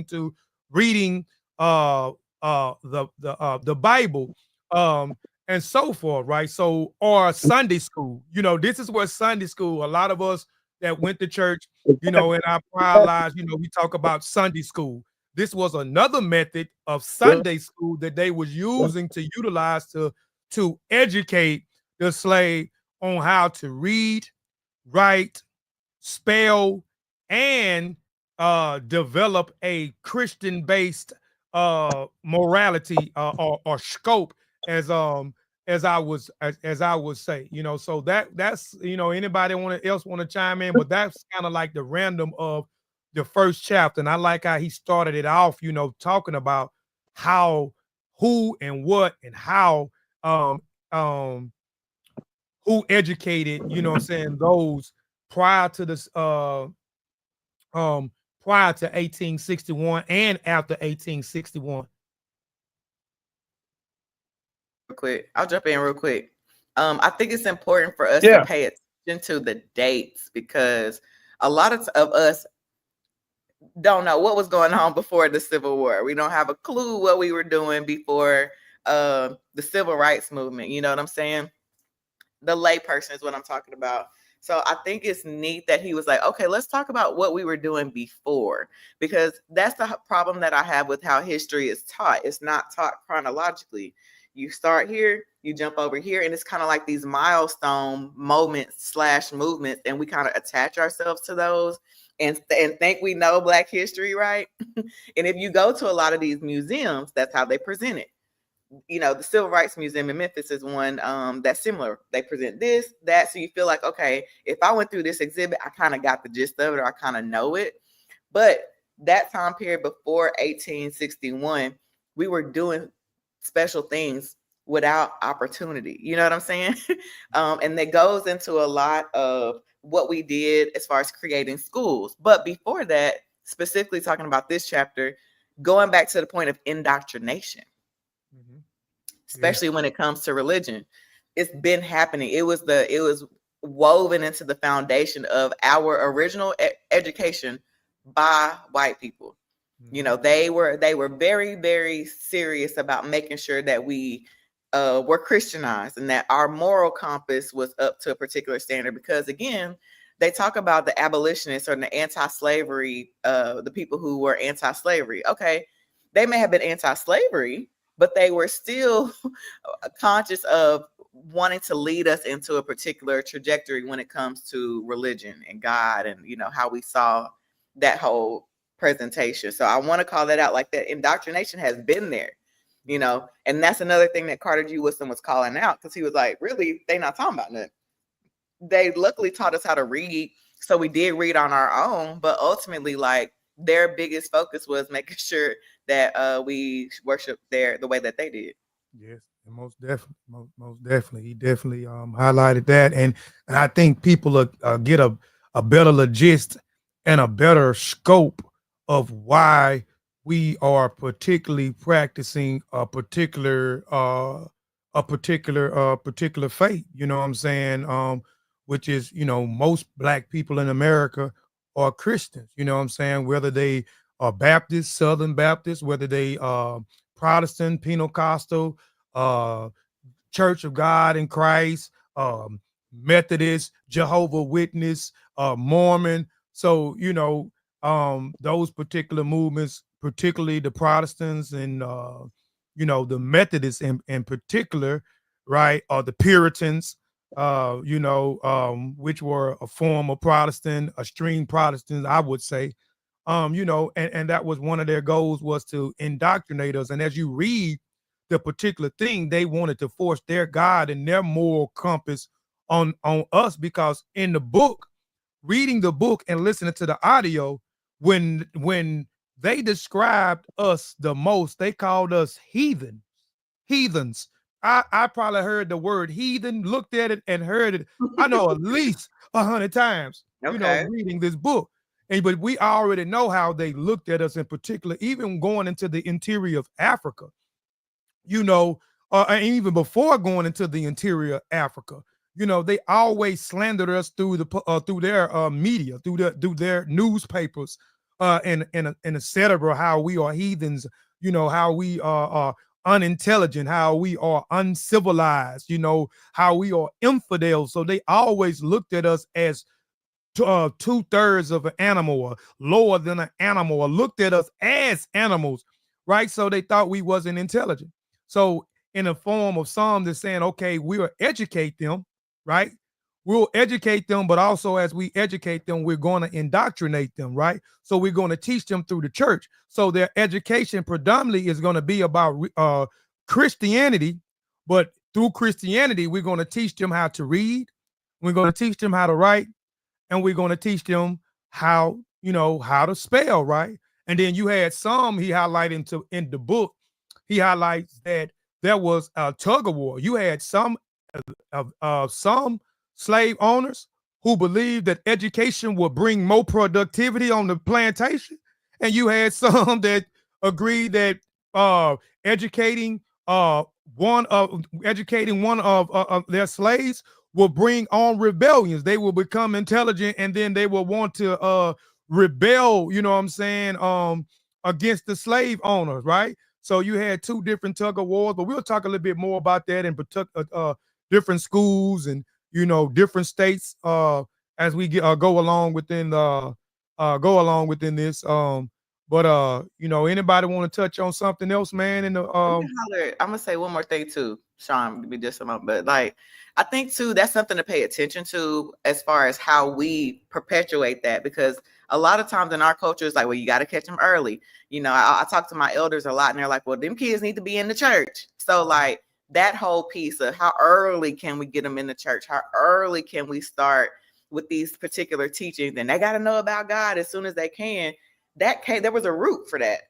to reading the Bible, and so forth, right? So, or Sunday school. This is what Sunday school. A lot of us that went to church, in our prior lives, we talk about Sunday school. This was another method of Sunday school that they was using to utilize to educate the slave on how to read, write, spell, and develop a Christian-based morality or scope, as I would say. So that's anybody else want to chime in, but that's kind of like the random of the first chapter. And I like how he started it off, talking about how, who, and what, and how who educated, those prior to this prior to 1861 and after 1861. Quick, I'll jump in real quick. I think it's important for us to pay attention to the dates, because a lot of us don't know what was going on before the Civil War. We don't have a clue what we were doing before the Civil Rights Movement. You know what I'm saying? The layperson is what I'm talking about. So I think it's neat that he was like, okay, let's talk about what we were doing before, because that's the problem that I have with how history is taught. It's not taught chronologically. You start here, you jump over here, and it's kind of like these milestone moments / movements, and we kind of attach ourselves to those and think we know Black history, right? And if you go to a lot of these museums, that's how they present it. The Civil Rights Museum in Memphis is one that's similar. They present this, that, so you feel like, okay, if I went through this exhibit, I kind of got the gist of it, or I kind of know it. But that time period before 1861, we were doing special things without opportunity. You know what I'm saying? And that goes into a lot of what we did as far as creating schools. But before that, specifically talking about this chapter, going back to the point of indoctrination, especially when it comes to religion, it's been happening. It was woven into the foundation of our original education by white people. They were very, very serious about making sure that we were Christianized and that our moral compass was up to a particular standard. Because again, they talk about the abolitionists or the anti-slavery, the people who were anti-slavery. Okay, they may have been anti-slavery, but they were still conscious of wanting to lead us into a particular trajectory when it comes to religion and God, and how we saw that whole presentation. So I want to call that out. Like, that indoctrination has been there, and that's another thing that Carter G. Woodson was calling out, because he was like, really, they not talking about nothing. They luckily taught us how to read, so we did read on our own, but ultimately, like, their biggest focus was making sure that we worship the way that they did. Yes, and most definitely, he definitely highlighted that, and I think people get a better gist and a better scope of why we are particularly practicing a particular faith. You know what I'm saying? Which is, most Black people in America are Christians. You know what I'm saying? Whether they are Baptist, Southern Baptist, whether they Protestant, Pentecostal, Church of God in Christ, Methodist, Jehovah Witness, Mormon. So, those particular movements, particularly the Protestants and, the Methodists in particular, right, or the Puritans, which were a form of Protestant, extreme Protestants, I would say, and that was one of their goals, was to indoctrinate us. And as you read the particular thing, they wanted to force their God and their moral compass on us, because in the book, reading the book and listening to the audio, when they described us the most, they called us heathens. I probably heard the word heathen, looked at it and heard it, I know, at least 100 times, reading this book. But we already know how they looked at us, in particular, even going into the interior of Africa, and even before going into the interior of Africa, they always slandered us through their media, through their newspapers, and etc. How we are heathens, how we are unintelligent, how we are uncivilized, how we are infidels. So they always looked at us as 2/3 of an animal, or lower than an animal, or looked at us as animals, right? So they thought we wasn't intelligent. So in the form of some, they're saying, okay, we'll educate them, right? We'll educate them, but also as we educate them, we're going to indoctrinate them, right? So we're going to teach them through the church. So their education predominantly is going to be about Christianity, but through Christianity, we're going to teach them how to read. We're going to teach them how to write, and we're going to teach them how to spell, right? And then you had some, he highlighted in the book, he highlights that there was a tug of war. You had some slave owners who believed that education would bring more productivity on the plantation, and you had some that agreed that educating one of their slaves will bring on rebellions. They will become intelligent, and then they will want to rebel, against the slave owners, right? So you had two different tug of wars, but we'll talk a little bit more about that in different schools and different states as we go along within this. But anybody want to touch on something else, man? I'm gonna say one more thing too, Sean. Be just a moment, but like I think too that's something to pay attention to as far as how we perpetuate that, because a lot of times in our culture it's like, well, you got to catch them early. I talk to my elders a lot, and they're like, well, them kids need to be in the church. So like that whole piece of how early can we get them in the church? How early can we start with these particular teachings? And they got to know about God as soon as they can. There was a root for that.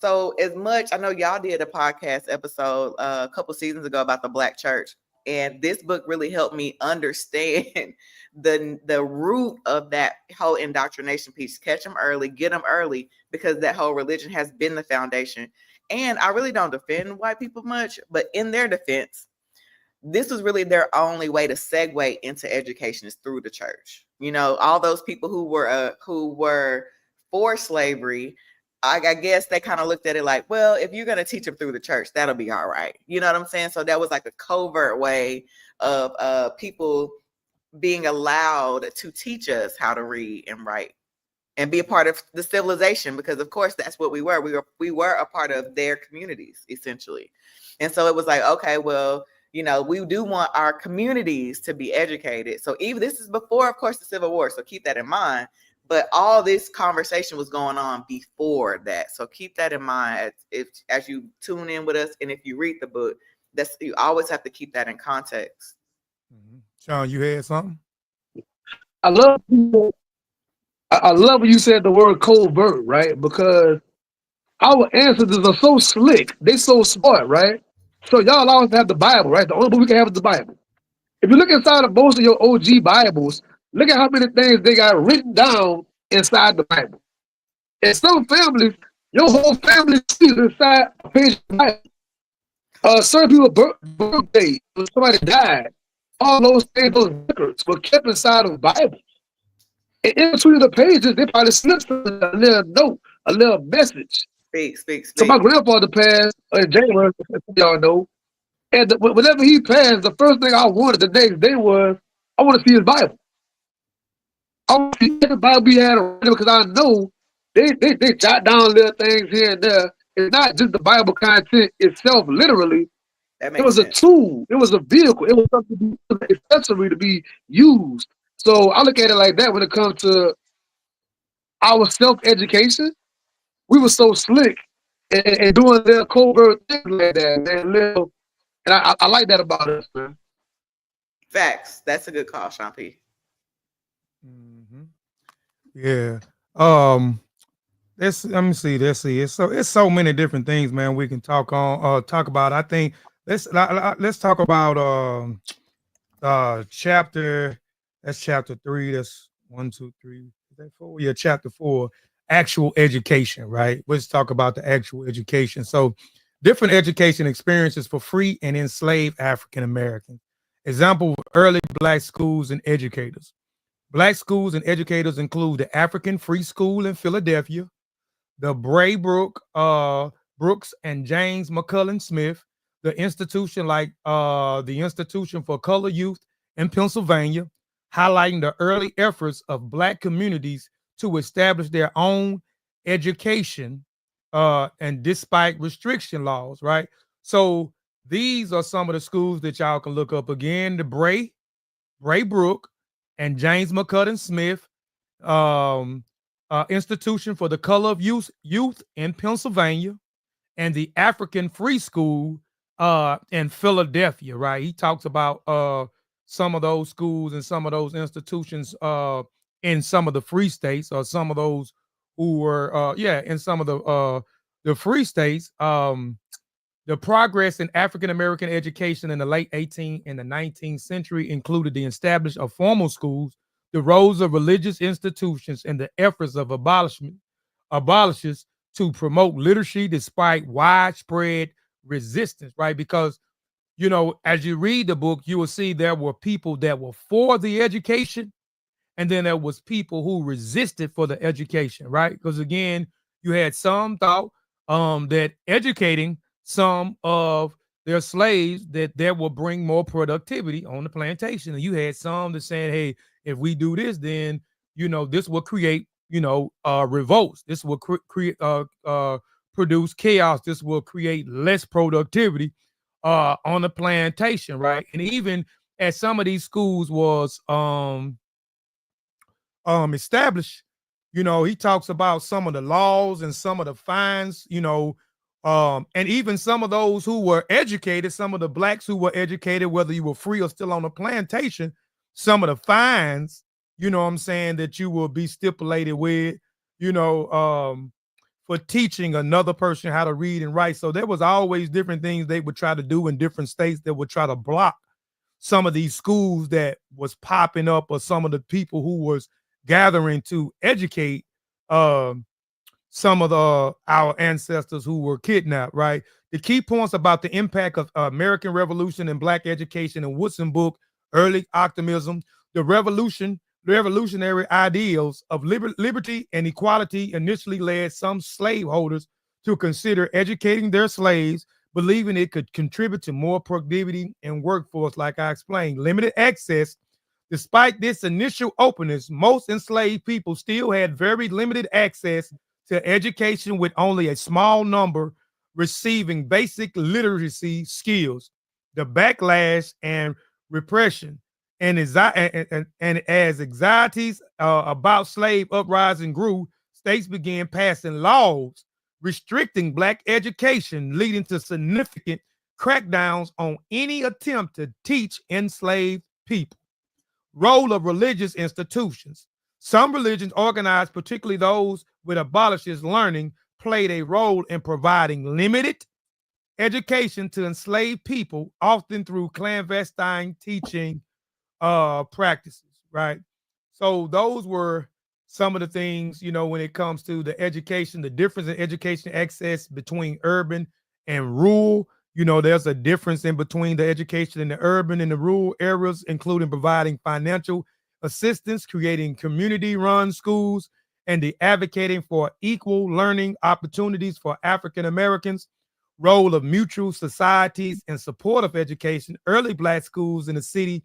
So as much, I know y'all did a podcast episode a couple seasons ago about the Black church, and this book really helped me understand the root of that whole indoctrination piece. Catch them early, get them early, because that whole religion has been the foundation. And I really don't defend white people much, but in their defense, this was really their only way to segue into education is through the church. All those people who were for slavery, I guess they kind of looked at it like, well, if you're going to teach them through the church, that'll be all right. You know what I'm saying? So that was like a covert way of people being allowed to teach us how to read and write and be a part of the civilization, because of course that's what we were. We were a part of their communities essentially. And so it was like, okay, well, we do want our communities to be educated. So even this is before, of course, the Civil War. So keep that in mind. But all this conversation was going on before that. So keep that in mind as you tune in with us. And if you read the book, you always have to keep that in context. Mm-hmm. Sean, you had something? I love when you said the word covert, right? Because our ancestors are so slick. They so smart, right? So y'all always have the Bible, right? The only book we can have is the Bible. If you look inside of most of your OG Bibles, look at how many things they got written down inside the Bible. In some families, your whole family sees inside a page of the Bible. Certain people's birthday, when somebody died, all those things, those records were kept inside of the Bible. And in between the pages, they probably slipped a little note, a little message. Speak. So my grandfather passed in January, y'all know. And whenever he passed, the first thing I wanted the next day was, I want to see his Bible. I want to see every Bible he had around, because I know they jot down little things here and there. It's not just the Bible content itself, literally. It was sense. A tool. It was a vehicle. It was something, an accessory to be used. So I look at it like that when it comes to our self-education. We were so slick and doing little covert things like that, man. And I like that about us, man. Facts. That's a good call, Sean P. Mm-hmm. Yeah. Let me see. It's so many different things, man, we can talk about. I think let's talk about chapter. That's chapter 3. That's 1, 2, 3. Is that 4? Yeah, chapter 4. Actual education, right? Let's talk about the actual education. So different education experiences for free and enslaved African Americans. Example of early Black schools and educators. Black schools and educators include the African Free School in Philadelphia, the Brooks and James McCullen Smith, the institution like the Institution for Color Youth in Pennsylvania, highlighting the early efforts of Black communities to establish their own education and despite restriction laws, right? So these are some of the schools that y'all can look up again. The Bray Brook and James McCudden Smith Institution for the Color of Youth in Pennsylvania, and the African Free School in Philadelphia, right? He talks about some of those schools and some of those institutions in some of the free states, or some of those who were in some of the free states. The progress in African American education in the late 18th and the 19th century included the establishment of formal schools, the roles of religious institutions, and the efforts of abolitionists to promote literacy despite widespread resistance, right? Because, you know, as you read the book, you will see there were people that were for the education, and then there was people who resisted for the education, right? Because again, you had some thought that educating some of their slaves that will bring more productivity on the plantation. And you had some that saying, hey, if we do this, then, you know, this will create, you know, revolts. This will produce chaos. This will create less productivity on the plantation, right? And even as some of these schools was established, you know, he talks about some of the laws and some of the fines, you know, and even some of those who were educated, some of the Blacks who were educated, whether you were free or still on the plantation, some of the fines, you know what I'm saying, that you will be stipulated with, you know, for teaching another person how to read and write. So there was always different things they would try to do in different states that would try to block some of these schools that was popping up, or some of the people who was gathering to educate some of our ancestors who were kidnapped, right? The key points about the impact of American Revolution and Black education in Woodson book, Early Optimism, the revolutionary ideals of liberty and equality initially led some slaveholders to consider educating their slaves, believing it could contribute to more productivity and workforce, like I explained. Limited access. Despite this initial openness, most enslaved people still had very limited access to education, with only a small number receiving basic literacy skills. The backlash and repression and as anxieties about slave uprising grew, states began passing laws restricting Black education, leading to significant crackdowns on any attempt to teach enslaved people. Role of religious institutions. Some religions organized, particularly those with abolitionist learning, played a role in providing limited education to enslaved people, often through clandestine teaching practices, right? So those were some of the things, you know, when it comes to the education, the difference in education access between urban and rural. You know, there's a difference in between the education in the urban and the rural areas, including providing financial assistance, creating community-run schools, and the advocating for equal learning opportunities for African Americans. Role of mutual societies in support of education. Early Black schools in the city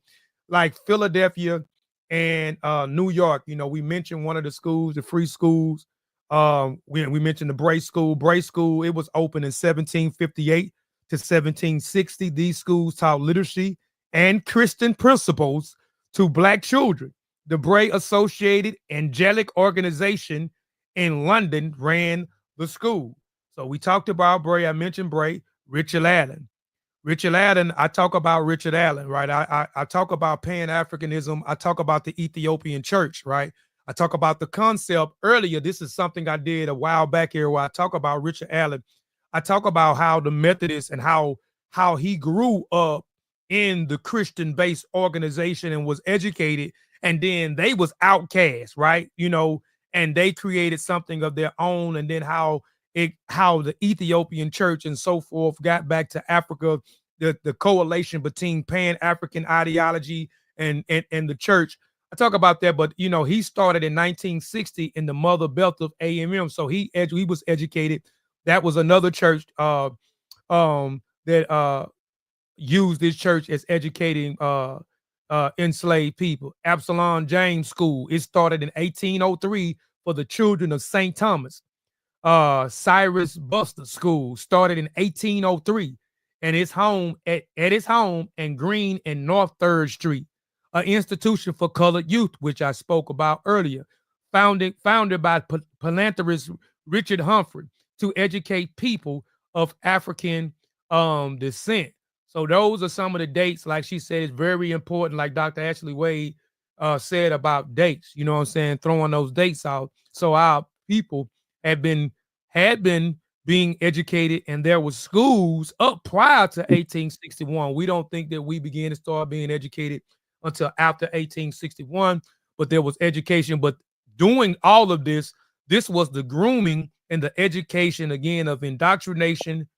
like Philadelphia and New York. You know, we mentioned one of the schools, the free schools. We mentioned the Bray School. Bray School, it was open in 1758 to 1760. These schools taught literacy and Christian principles to Black children. The Bray Associated Angelic Organization in London ran the school. So we talked about Bray. I mentioned Bray. Richard Allen, I talk about Richard Allen, right? I talk about Pan-Africanism. I talk about the Ethiopian church, right? I talk about the concept earlier. This is something I did a while back here where I talk about Richard Allen. I talk about how the Methodists and how he grew up in the Christian-based organization and was educated, and then they was outcast, right? You know, and they created something of their own, and then how the Ethiopian church and so forth got back to Africa the correlation between Pan-African ideology and the church. I talk about that, but he started in 1960 in the Mother Belt of AMM, so he was educated. That was another church that used this church as educating enslaved people. Absalom James School, it started in 1803 for the children of St. Thomas. Cyrus Buster School started in 1803, and its home at its home and Green and North 3rd Street, an institution for colored youth, which I spoke about earlier, founded by philanthropist Richard Humphrey to educate people of African descent. So those are some of the dates. Like she said, it's very important. Like Dr. Ashley Wade said about dates. You know what I'm saying? Throwing those dates out. So our people had been being educated, and there was schools up prior to 1861. We don't think that we began to start being educated until after 1861, but there was education. But doing all of this was the grooming and the education, again, of indoctrination,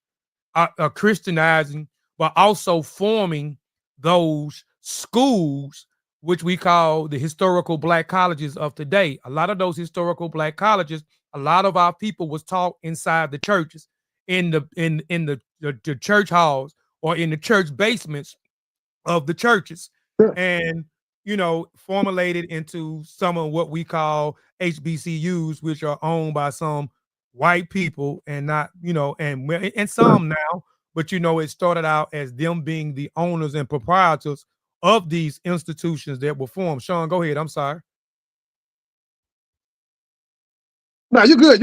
Christianizing, but also forming those schools, which we call the historical Black colleges of today. A lot of those historical Black colleges, a lot of our people was taught inside the churches, in the church halls, or in the church basements of the churches, and formulated into some of what we call HBCUs, which are owned by some white people and not, and some now, but it started out as them being the owners and proprietors of these institutions that were formed. Sean, go ahead. I'm sorry. No, you're good.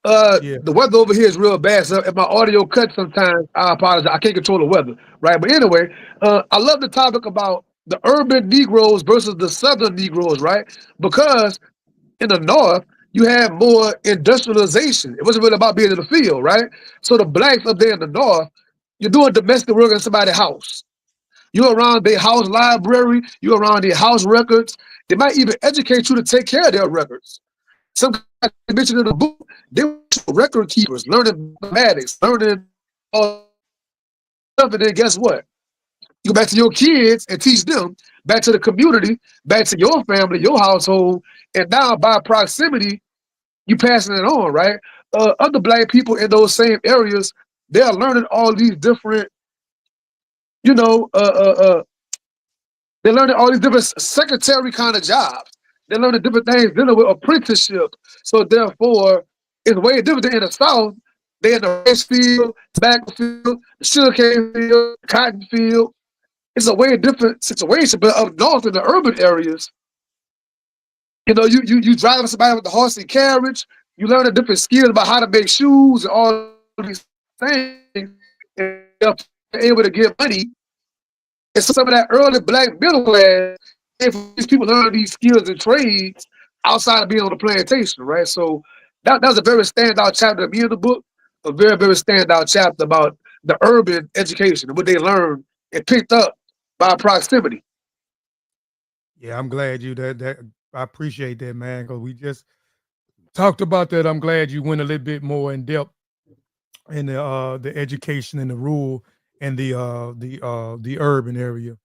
The weather over here is real bad. So if my audio cuts sometimes, I apologize. I can't control the weather, right? But anyway, I love the topic about the urban Negroes versus the Southern Negroes, right? Because in the North, you have more industrialization. It wasn't really about being in the field, right? So the Blacks up there in the North, you're doing domestic work in somebody's house. You're around their house library. You're around their house records. They might even educate you to take care of their records. Some guys mentioned in the book, they were record keepers, learning mathematics, learning all stuff, and then guess what? You go back to your kids and teach them, back to the community, back to your family, your household, and now by proximity, you passing it on, right? Other Black people in those same areas, they are learning all these different, they're learning all these different secretary kind of jobs. They're learning different things, dealing with apprenticeship. So therefore, it's way different than in the South. They're in the rice field, tobacco field, the sugarcane field, cotton field. It's a way different situation. But up north in the urban areas, you driving somebody with the horse and carriage, you learn a different skills about how to make shoes and all these things, and you're able to get money. And so some of that early Black middle class, these people learn these skills and trades outside of being on the plantation, right? So that was a very standout chapter to me in the book, a very, very standout chapter about the urban education and what they learned and picked up by proximity. Yeah, I'm glad you that I appreciate that, man, because we just talked about that. I'm glad you went a little bit more in depth in the education in the rural and the urban area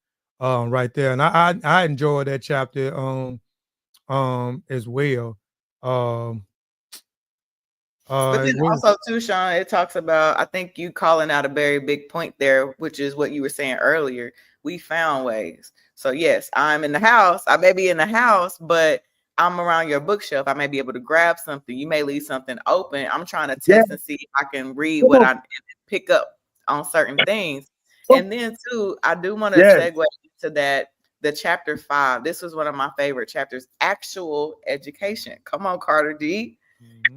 right there. And I enjoyed that chapter as well. But then also too, Sean, it talks about, I think you calling out a very big point there, which is what you were saying earlier. We found ways. So yes, I'm in the house. I may be in the house, but I'm around your bookshelf. I may be able to grab something. You may leave something open. I'm trying to test and see if I can read what I pick up on certain things. And then too, I do want to segue to that, the chapter 5. This was one of my favorite chapters, actual education. Come on, Carter D.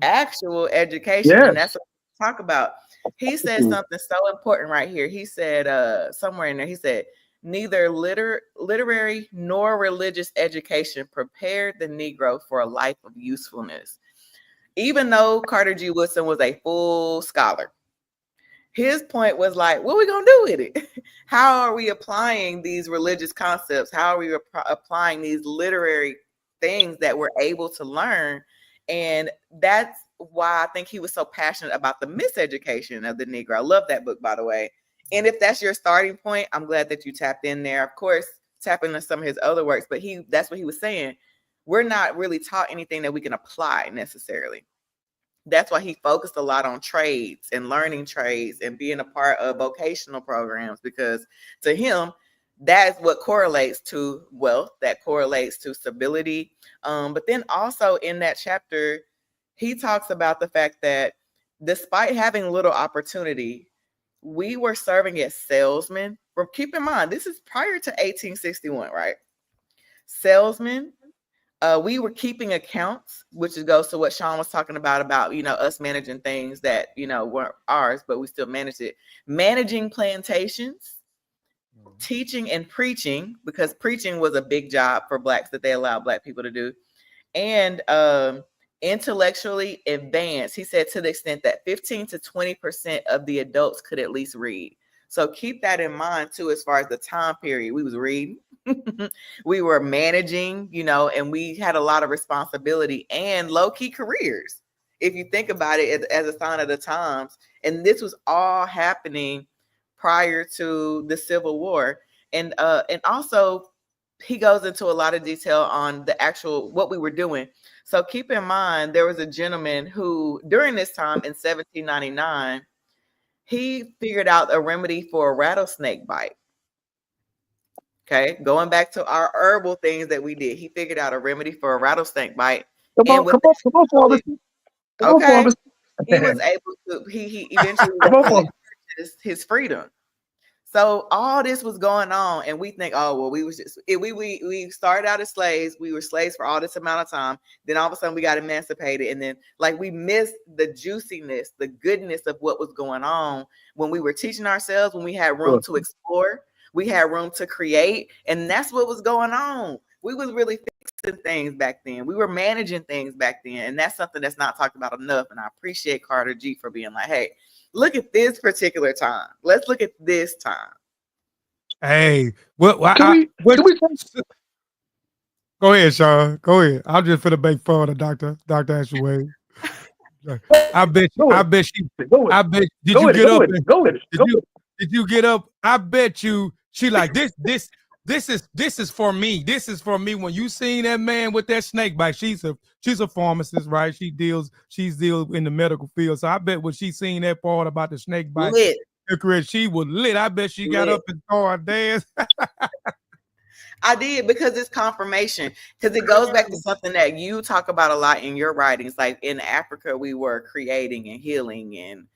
Actual education. And that's what we talk about. He said something so important right here. He said somewhere in there, he said, neither literary nor religious education prepared the Negro for a life of usefulness. Even though Carter G. Woodson was a full scholar, his point was like, what are we going to do with it? How are we applying these religious concepts? How are we applying these literary things that we're able to learn? And that's why I think he was so passionate about the miseducation of the Negro. I love that book, by the way. And if that's your starting point, I'm glad that you tapped in there. Of course, tap into some of his other works, but that's what he was saying. We're not really taught anything that we can apply necessarily. That's why he focused a lot on trades and learning trades and being a part of vocational programs, because to him, that's what correlates to wealth, that correlates to stability. But then also in that chapter, he talks about the fact that despite having little opportunity, we were serving as salesmen. Keep in mind, this is prior to 1861, right? Salesmen. We were keeping accounts, which goes to what Sean was talking about, us managing things that, weren't ours, but we still managed it. Managing plantations, teaching and preaching, because preaching was a big job for Blacks that they allowed Black people to do. And intellectually advanced, he said, to the extent that 15 to 20% of the adults could at least read. So keep that in mind too, as far as the time period. We was reading, we were managing, and we had a lot of responsibility and low-key careers, if you think about it as a sign of the times. And this was all happening prior to the Civil War. And also he goes into a lot of detail on the actual what we were doing. So keep in mind, there was a gentleman who during this time in 1799, he figured out a remedy for a rattlesnake bite. Okay, going back to our herbal things that we did, he figured out a remedy for a rattlesnake bite. Come on, Thomas. Okay, he was able to. He eventually purchased his freedom. So all this was going on, and we think, oh well, we started out as slaves. We were slaves for all this amount of time. Then all of a sudden we got emancipated, and then we missed the juiciness, the goodness of what was going on when we were teaching ourselves, when we had room to explore, we had room to create, and that's what was going on. We was really fixing things back then. We were managing things back then, and that's something that's not talked about enough. And I appreciate Carter G for being like, hey, look at this particular time. Let's look at this time. Hey, go ahead, Sean. Go ahead. I'm just for the make fun of Dr. Ashley Wade. I bet you get up? I bet you she like this is for me. This is for me. When you seen that man with that snake bite, she's a pharmacist, right? She's deals in the medical field. So I bet when she seen that part about the snake bite, she was lit. I bet she got up and started dance. I did, because it's confirmation, because it goes back to something that you talk about a lot in your writings. Like in Africa, we were creating and healing and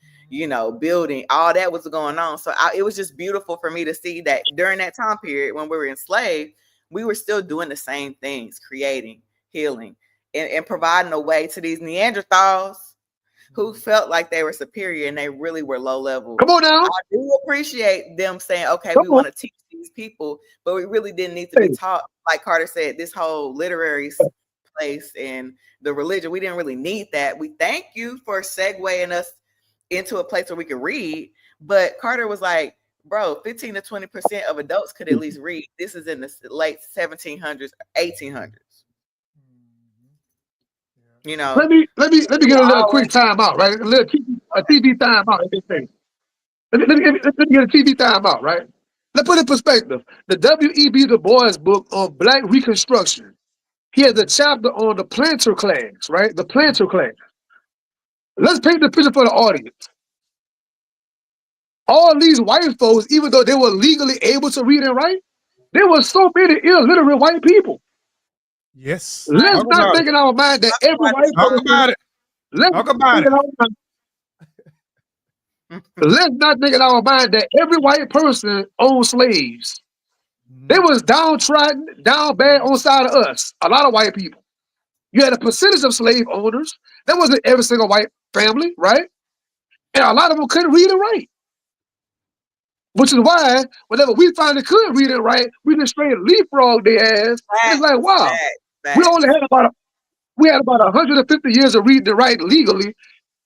building. All that was going on. So it was just beautiful for me to see that during that time period when we were enslaved, we were still doing the same things, creating, healing, and providing a way to these Neanderthals who felt like they were superior and they really were low level. Come on now. I do appreciate them saying, okay, we want to teach these people, but we really didn't need to be taught. Like Carter said, this whole literary place and the religion, we didn't really need that. We thank you for segueing us into a place where we could read. But Carter was like, bro, 15 to 20% of adults could at least read. This is in the late 1700s, 1800s. Let me get a little quick time out, right? A TV time out. Let me get a TV time out, right? Let's put it in perspective. The W.E.B. Du Bois book on Black Reconstruction, he has a chapter on the planter class, right? The planter class. Let's paint the picture for the audience. All these white folks, even though they were legally able to read and write, there were so many illiterate white people. Yes. Let's not think in our mind that every white person. Let's not think in our mind that every white person owned slaves. They was downtrodden, down bad on the side of us. A lot of white people. You had a percentage of slave owners. That wasn't every single white family, right? And a lot of them couldn't read and write. Which is why, whenever we finally could read and write, we just straight leapfrog their ass. It's like, wow, we only had about 150 years of reading and writing legally,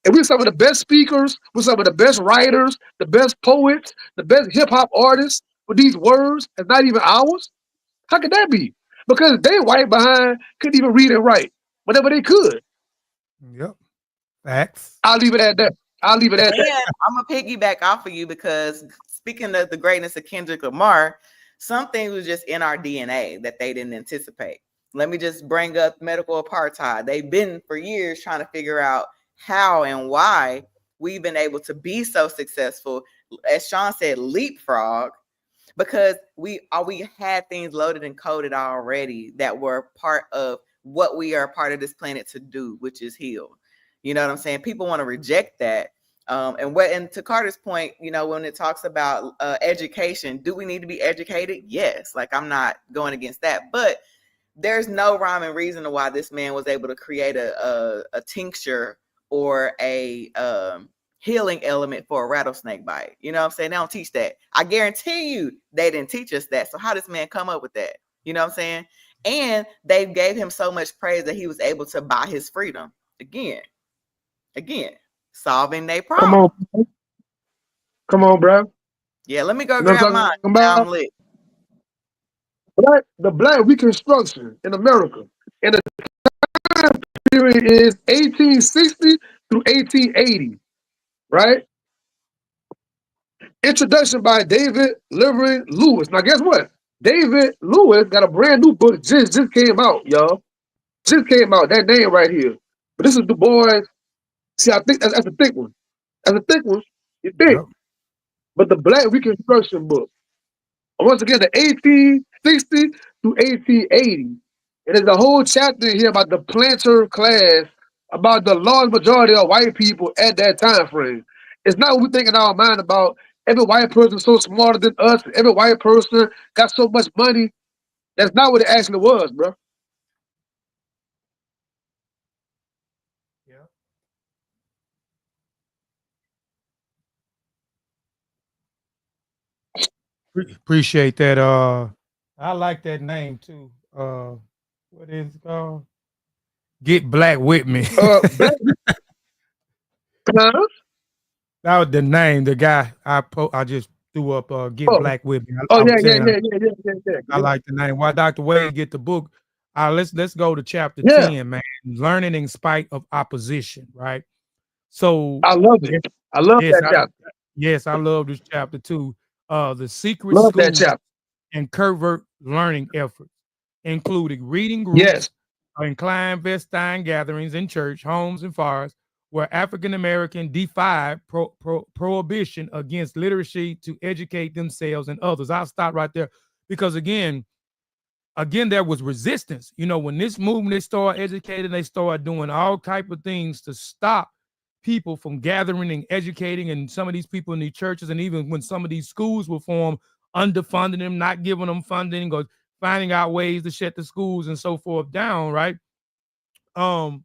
and we're some of the best speakers, we're some of the best writers, the best poets, the best hip-hop artists with these words, and not even ours. How could that be? Because they white behind couldn't even read and write whenever they could. Yep. Facts. I'll leave it at that. I'm gonna piggyback off of you, because speaking of the greatness of Kendrick Lamar, some things was just in our DNA that they didn't anticipate. Let me just bring up medical apartheid. They've been for years trying to figure out how and why we've been able to be so successful, as Sean said, leapfrog, because we had things loaded and coded already that were part of what we are part of this planet to do, which is heal. You know what I'm saying? People want to reject that. And to Carter's point, you know, when it talks about education, do we need to be educated? Yes. Like, I'm not going against that, but there's no rhyme and reason why this man was able to create a tincture or a healing element for a rattlesnake bite. You know what I'm saying? They don't teach that. I guarantee you they didn't teach us that. So how does this man come up with that? You know what I'm saying? And they gave him so much praise that he was able to buy his freedom. Again, solving their problem. Come on, bro. Yeah, let me go You know grab mine. I'm lit. The Black Reconstruction in America in the time period is 1860 through 1880, right? Introduction by David Livering Lewis. Now, guess what? David Lewis got a brand new book just came out, y'all. Just came out. That name right here. But this is Du Bois. See, I think that's a thick one. That's a thick one. You think? Yep. But the Black Reconstruction book. Once again, the 1860 to 1880. And there's a whole chapter here about the planter class, about the large majority of white people at that time frame. It's not what we think in our mind about every white person so smarter than us, every white person got so much money. That's not what it actually was, bro. Appreciate that. I like that name too. What is it called? Get Black with Me. That was the name. The guy I just threw up. Get Black with Me. Yeah. I like the name. Why Dr. Wade get the book? Let's go to chapter 10, man. Learning in spite of opposition. Right. So I love it. I love that chapter. Yes, I love this chapter too. The secret schools and covert learning efforts, including reading groups and clandestine gatherings in church, homes, and fires, where African American defied prohibition against literacy to educate themselves and others. I'll stop right there because again, there was resistance. You know, when this movement they started educating, they started doing all type of things to stop people from gathering and educating, and some of these people in these churches, and even when some of these schools were formed, underfunding them, not giving them funding, or finding out ways to shut the schools and so forth down, right? You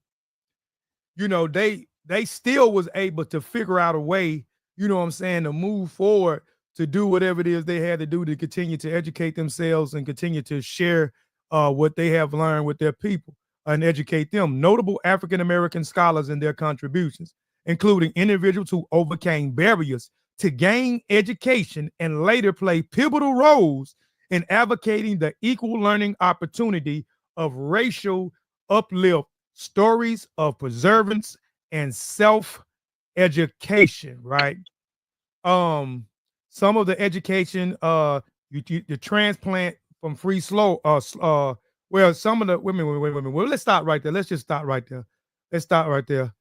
know, they still was able to figure out a way, you know what I'm saying, to move forward, to do whatever it is they had to do to continue to educate themselves and continue to share what they have learned with their people and educate them. Notable African-American scholars and their contributions, including individuals who overcame barriers to gain education and later play pivotal roles in advocating the equal learning opportunity of racial uplift, stories of perseverance and self-education, right? Some of the education, the transplant from free slow, well, some of the women, well, let's stop right there. Let's just stop right there. Let's stop right there.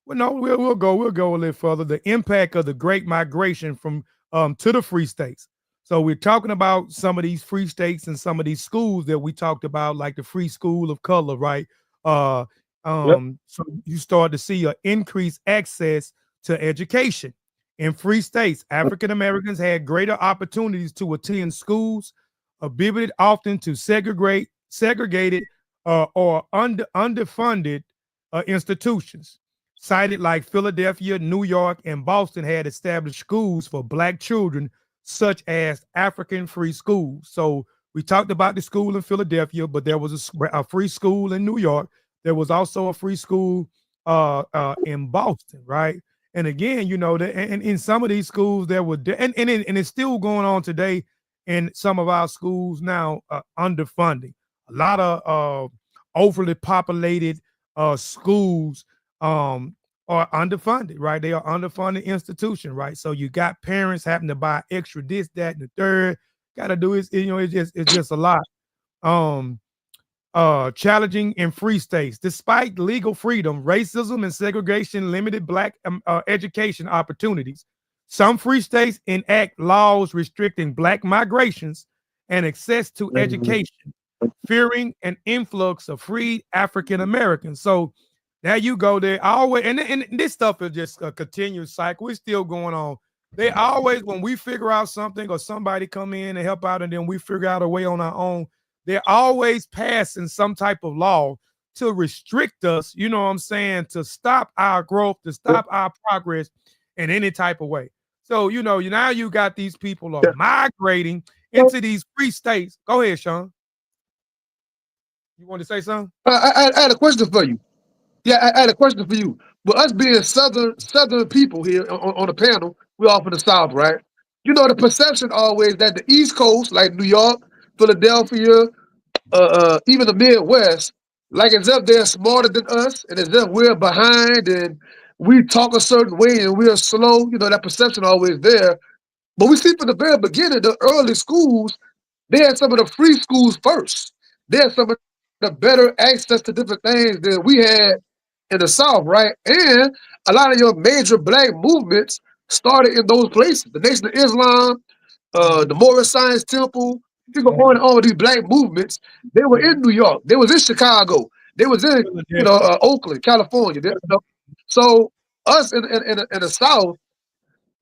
Well, no, we'll go a little further. The impact of the Great Migration from to the free states. So we're talking about some of these free states and some of these schools that we talked about, like the Free School of Color, right? So you start to see an increased access to education in free states. African Americans had greater opportunities to attend schools, bibbited often to segregated or underfunded institutions. Cited like Philadelphia, New York, and Boston had established schools for Black children, such as African free schools. So we talked about the school in Philadelphia, but there was a free school in New York. There was also a free school in Boston, right? And again, you know, and in some of these schools there were, and it's still going on today in some of our schools now, underfunding. A lot of overly populated schools are underfunded, right? They are underfunded institution, right? So you got parents having to buy extra this, that, and the third. Got to do it. It's just a lot. Um, challenging in free states. Despite legal freedom, racism and segregation limited Black education opportunities. Some free states enact laws restricting Black migrations and access to education, fearing an influx of free African Americans. So there you go. They always, and this stuff is just a continuous cycle. It's still going on. They always, when we figure out something or somebody come in and help out, and then we figure out a way on our own, they're always passing some type of law to restrict us, you know what I'm saying, to stop our growth, to stop our progress in any type of way. So, now you got these people are migrating into these free states. Go ahead, Sean. You want to say something? I had a question for you. Yeah, I had a question for you. But us being Southern people here on the panel, we're all from the South, right? The perception always that the East Coast, like New York, Philadelphia, even the Midwest, like as if they're smarter than us, and as if we're behind and we talk a certain way and we're slow. That perception always there. But we see from the very beginning, the early schools, they had some of the free schools first. They had some of the better access to different things than we had in the South, right? And a lot of your major Black movements started in those places. The Nation of Islam, the Moorish Science Temple, you go on and on with these Black movements. They were in New York. They was in Chicago. They was in, Oakland, California. So us in the South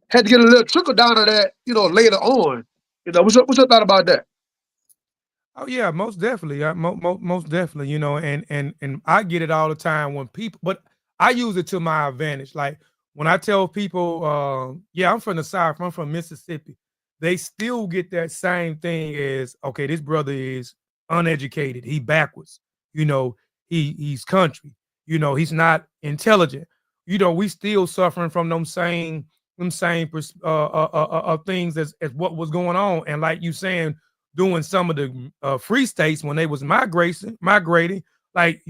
had to get a little trickle down of that, later on. What's your thought about that? Oh yeah, most definitely. Most definitely, and I get it all the time when people, but I use it to my advantage. Like when I tell people, I'm from the South, I'm from Mississippi, they still get that same thing as, okay, this brother is uneducated, he backwards, he's country, he's not intelligent. We still suffering from them same things as what was going on. And like you saying, doing some of the free states when they was migrating, like,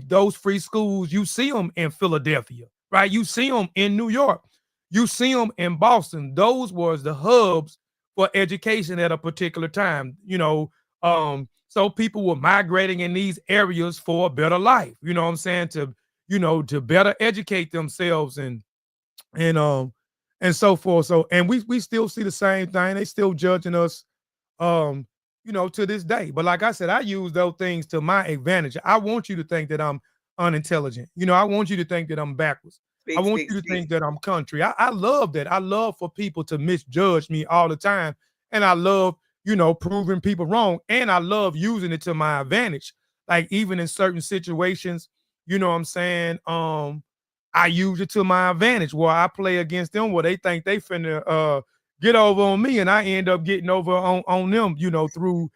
those free schools, you see them in Philadelphia, right? You see them in New York. You see them in Boston. Those was the hubs for education at a particular time, so people were migrating in these areas for a better life, you know what I'm saying, to better educate themselves and so forth. So, and we still see the same thing. They still judging us, to this day. But like I said, I use those things to my advantage. I want you to think that I'm unintelligent. I want you to think that I'm backwards. I want you to think that I'm country. I love that. I love for people to misjudge me all the time. And I love, proving people wrong. And I love using it to my advantage. Like even in certain situations, you know what I'm saying? I use it to my advantage where I play against them where they think they finna get over on me, and I end up getting over on them, through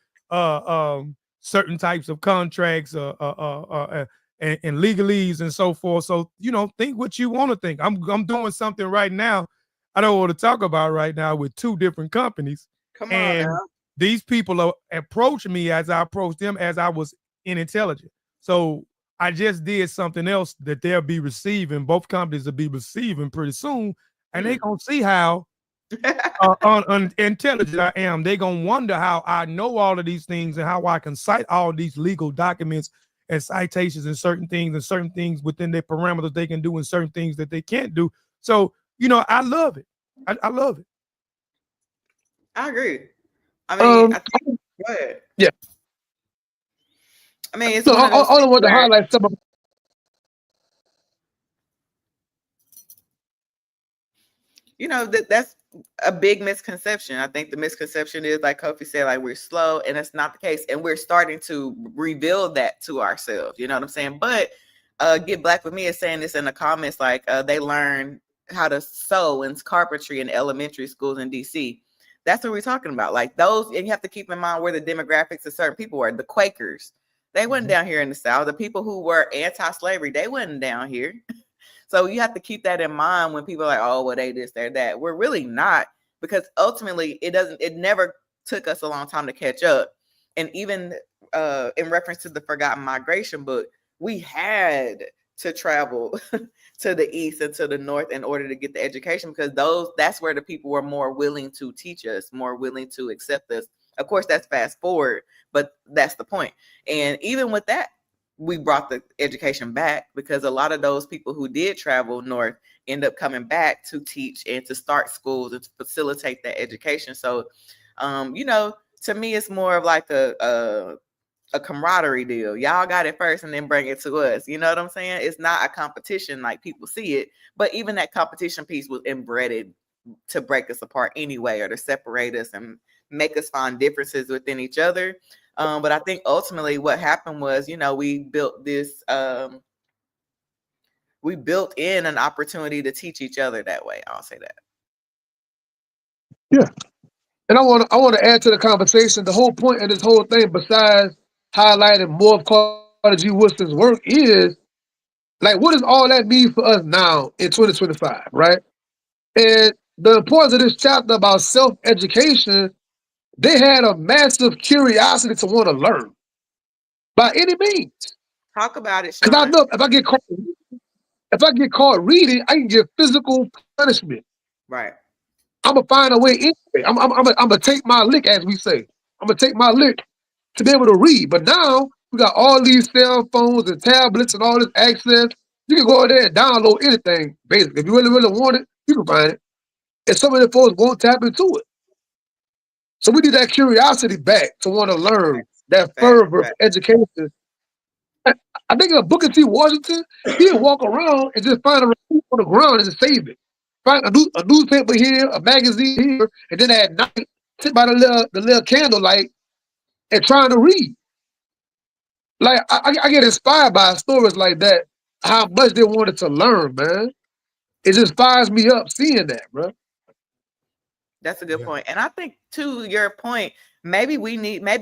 certain types of contracts and legalese and so forth. So, think what you want to think. I'm doing something right now I don't want to talk about right now with two different companies. Come on and now. These people are approaching me as I approached them as I was unintelligent. So I just did something else that they'll be receiving. Both companies will be receiving pretty soon. And they're going to see how unintelligent I am. They're going to wonder how I know all of these things and how I can cite all these legal documents and citations and certain things within their parameters they can do and certain things that they can't do. So, I love it. I love it. I agree. I mean, go ahead. Yeah. I mean, it's I only want to highlight some of. That's a big misconception. I think the misconception is, like Kofi said, like we're slow, and it's not the case. And we're starting to reveal that to ourselves. You know what I'm saying? But Get Black With Me is saying this in the comments, like they learn how to sew and carpentry in elementary schools in DC. That's what we're talking about. Like those, and you have to keep in mind where the demographics of certain people were. The Quakers, they wasn't down here in the South. The people who were anti-slavery, they wasn't down here. So you have to keep that in mind when people are like, oh, well, they this, they're that. We're really not, because ultimately it never took us a long time to catch up. And even in reference to the Forgotten Migration book, we had to travel to the east and to the north in order to get the education, because that's where the people were more willing to teach us, more willing to accept us. Of course, that's fast forward, but that's the point. And even with that, we brought the education back, because a lot of those people who did travel north end up coming back to teach and to start schools and to facilitate that education. So, to me, it's more of like a camaraderie deal. Y'all got it first and then bring it to us. You know what I'm saying? It's not a competition like people see it, but even that competition piece was embedded to break us apart anyway, or to separate us and make us find differences within each other. But I think ultimately what happened was, we built this, we built in an opportunity to teach each other that way. I'll say that. Yeah. And I want to add to the conversation. The whole point of this whole thing, besides highlighting more of Carter G. Woodson's work, is like, what does all that mean for us now in 2025, right? And the importance of this chapter about self-education, they had a massive curiosity to want to learn by any means. Talk about it, Sean. Because I know if I get caught reading, I can get physical punishment. Right. I'm gonna find a way anyway. I'm gonna take my lick, as we say. I'm gonna take my lick to be able to read. But now we got all these cell phones and tablets and all this access. You can go in there and download anything, basically. If you really, really want it, you can find it. And some of the folks won't tap into it. So we need that curiosity back to want to learn, that fervor for education. I think of Booker T. Washington, he'd walk around and just find a receipt on the ground and just save it. Find a newspaper here, a magazine here, and then at night sit by the little candlelight and trying to read. Like I get inspired by stories like that, how much they wanted to learn, man. It just fires me up seeing that, bro. That's a good point. And I think, to your point, maybe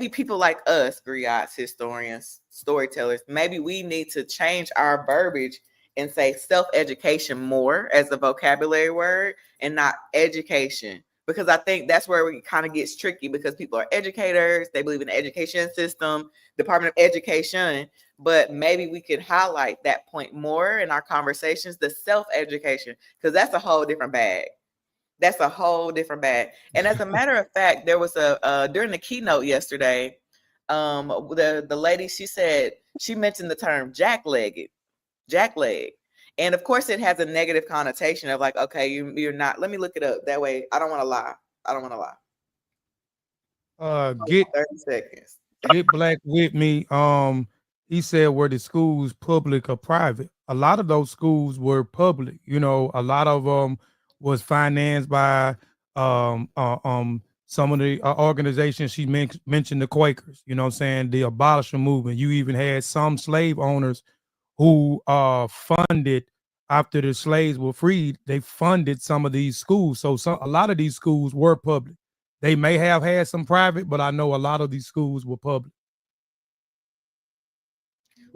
people like us, griots, historians, storytellers, maybe we need to change our verbiage and say self-education more as a vocabulary word and not education. Because I think that's where it kind of gets tricky, because people are educators, they believe in the education system, Department of Education, but maybe we could highlight that point more in our conversations, the self-education, because that's a whole different bag. That's a whole different bag. And as a matter of fact, there was during the keynote yesterday, the lady, she mentioned the term jackleg. And of course it has a negative connotation of like, okay, you're not, let me look it up. That way I don't want to lie. Get 30 seconds. Get Black with me. He said, were the schools public or private? A lot of those schools were public. A lot of them was financed by some of the organizations. She mentioned the Quakers, you know what I'm saying, the abolition movement. You even had some slave owners who funded, after the slaves were freed, they funded some of these schools. So a lot of these schools were public. They may have had some private, but I know a lot of these schools were public.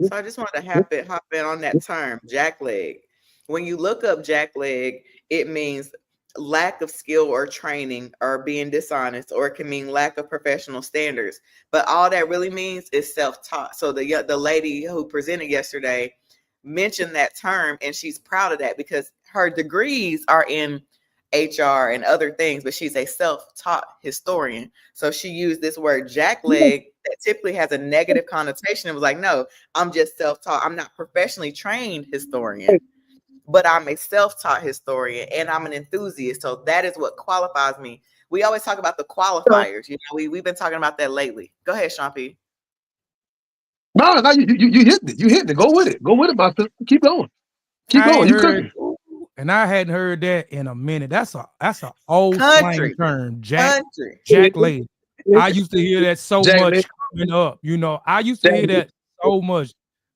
So I just wanted to hop in on that term, jackleg. When you look up jackleg, it means lack of skill or training, or being dishonest, or it can mean lack of professional standards. But all that really means is self-taught. So the lady who presented yesterday mentioned that term, and she's proud of that because her degrees are in HR and other things, but she's a self-taught historian. So she used this word jackleg that typically has a negative connotation. It was like, no, I'm just self-taught. I'm not professionally trained historian, but I'm a self-taught historian and I'm an enthusiast. So that is what qualifies me. We always talk about the qualifiers. We've been talking about that lately. Go ahead, Sean P. No, you hitting it. You hitting it. Go with it, my sister. Keep going. Keep going. You cooking. And I hadn't heard that in a minute. That's a old slang term. Jackleg. I used to hear that so much coming up. I used to hear that so much.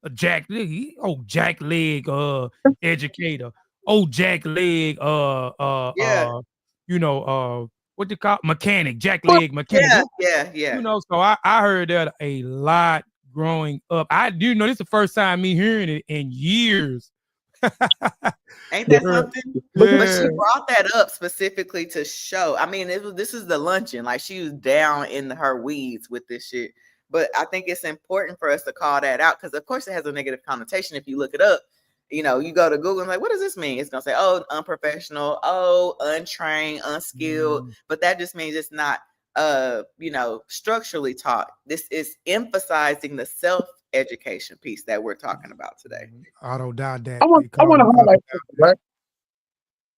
Jackleg, jackleg, educator. Jackleg, what they call mechanic, jackleg mechanic. Yeah. So I heard that a lot growing up. This is the first time me hearing it in years. Ain't that something? But she brought that up specifically to show. I mean, this is the luncheon. Like, she was down in her weeds with this shit. But I think it's important for us to call that out because, of course, it has a negative connotation if you look it up. You know, you go to Google and like, what does this mean? It's gonna say, oh, unprofessional, oh, untrained, unskilled. But that just means it's not you know, structurally taught. This is emphasizing the self-education piece that we're talking about today. Autodidact. I want to highlight something, right?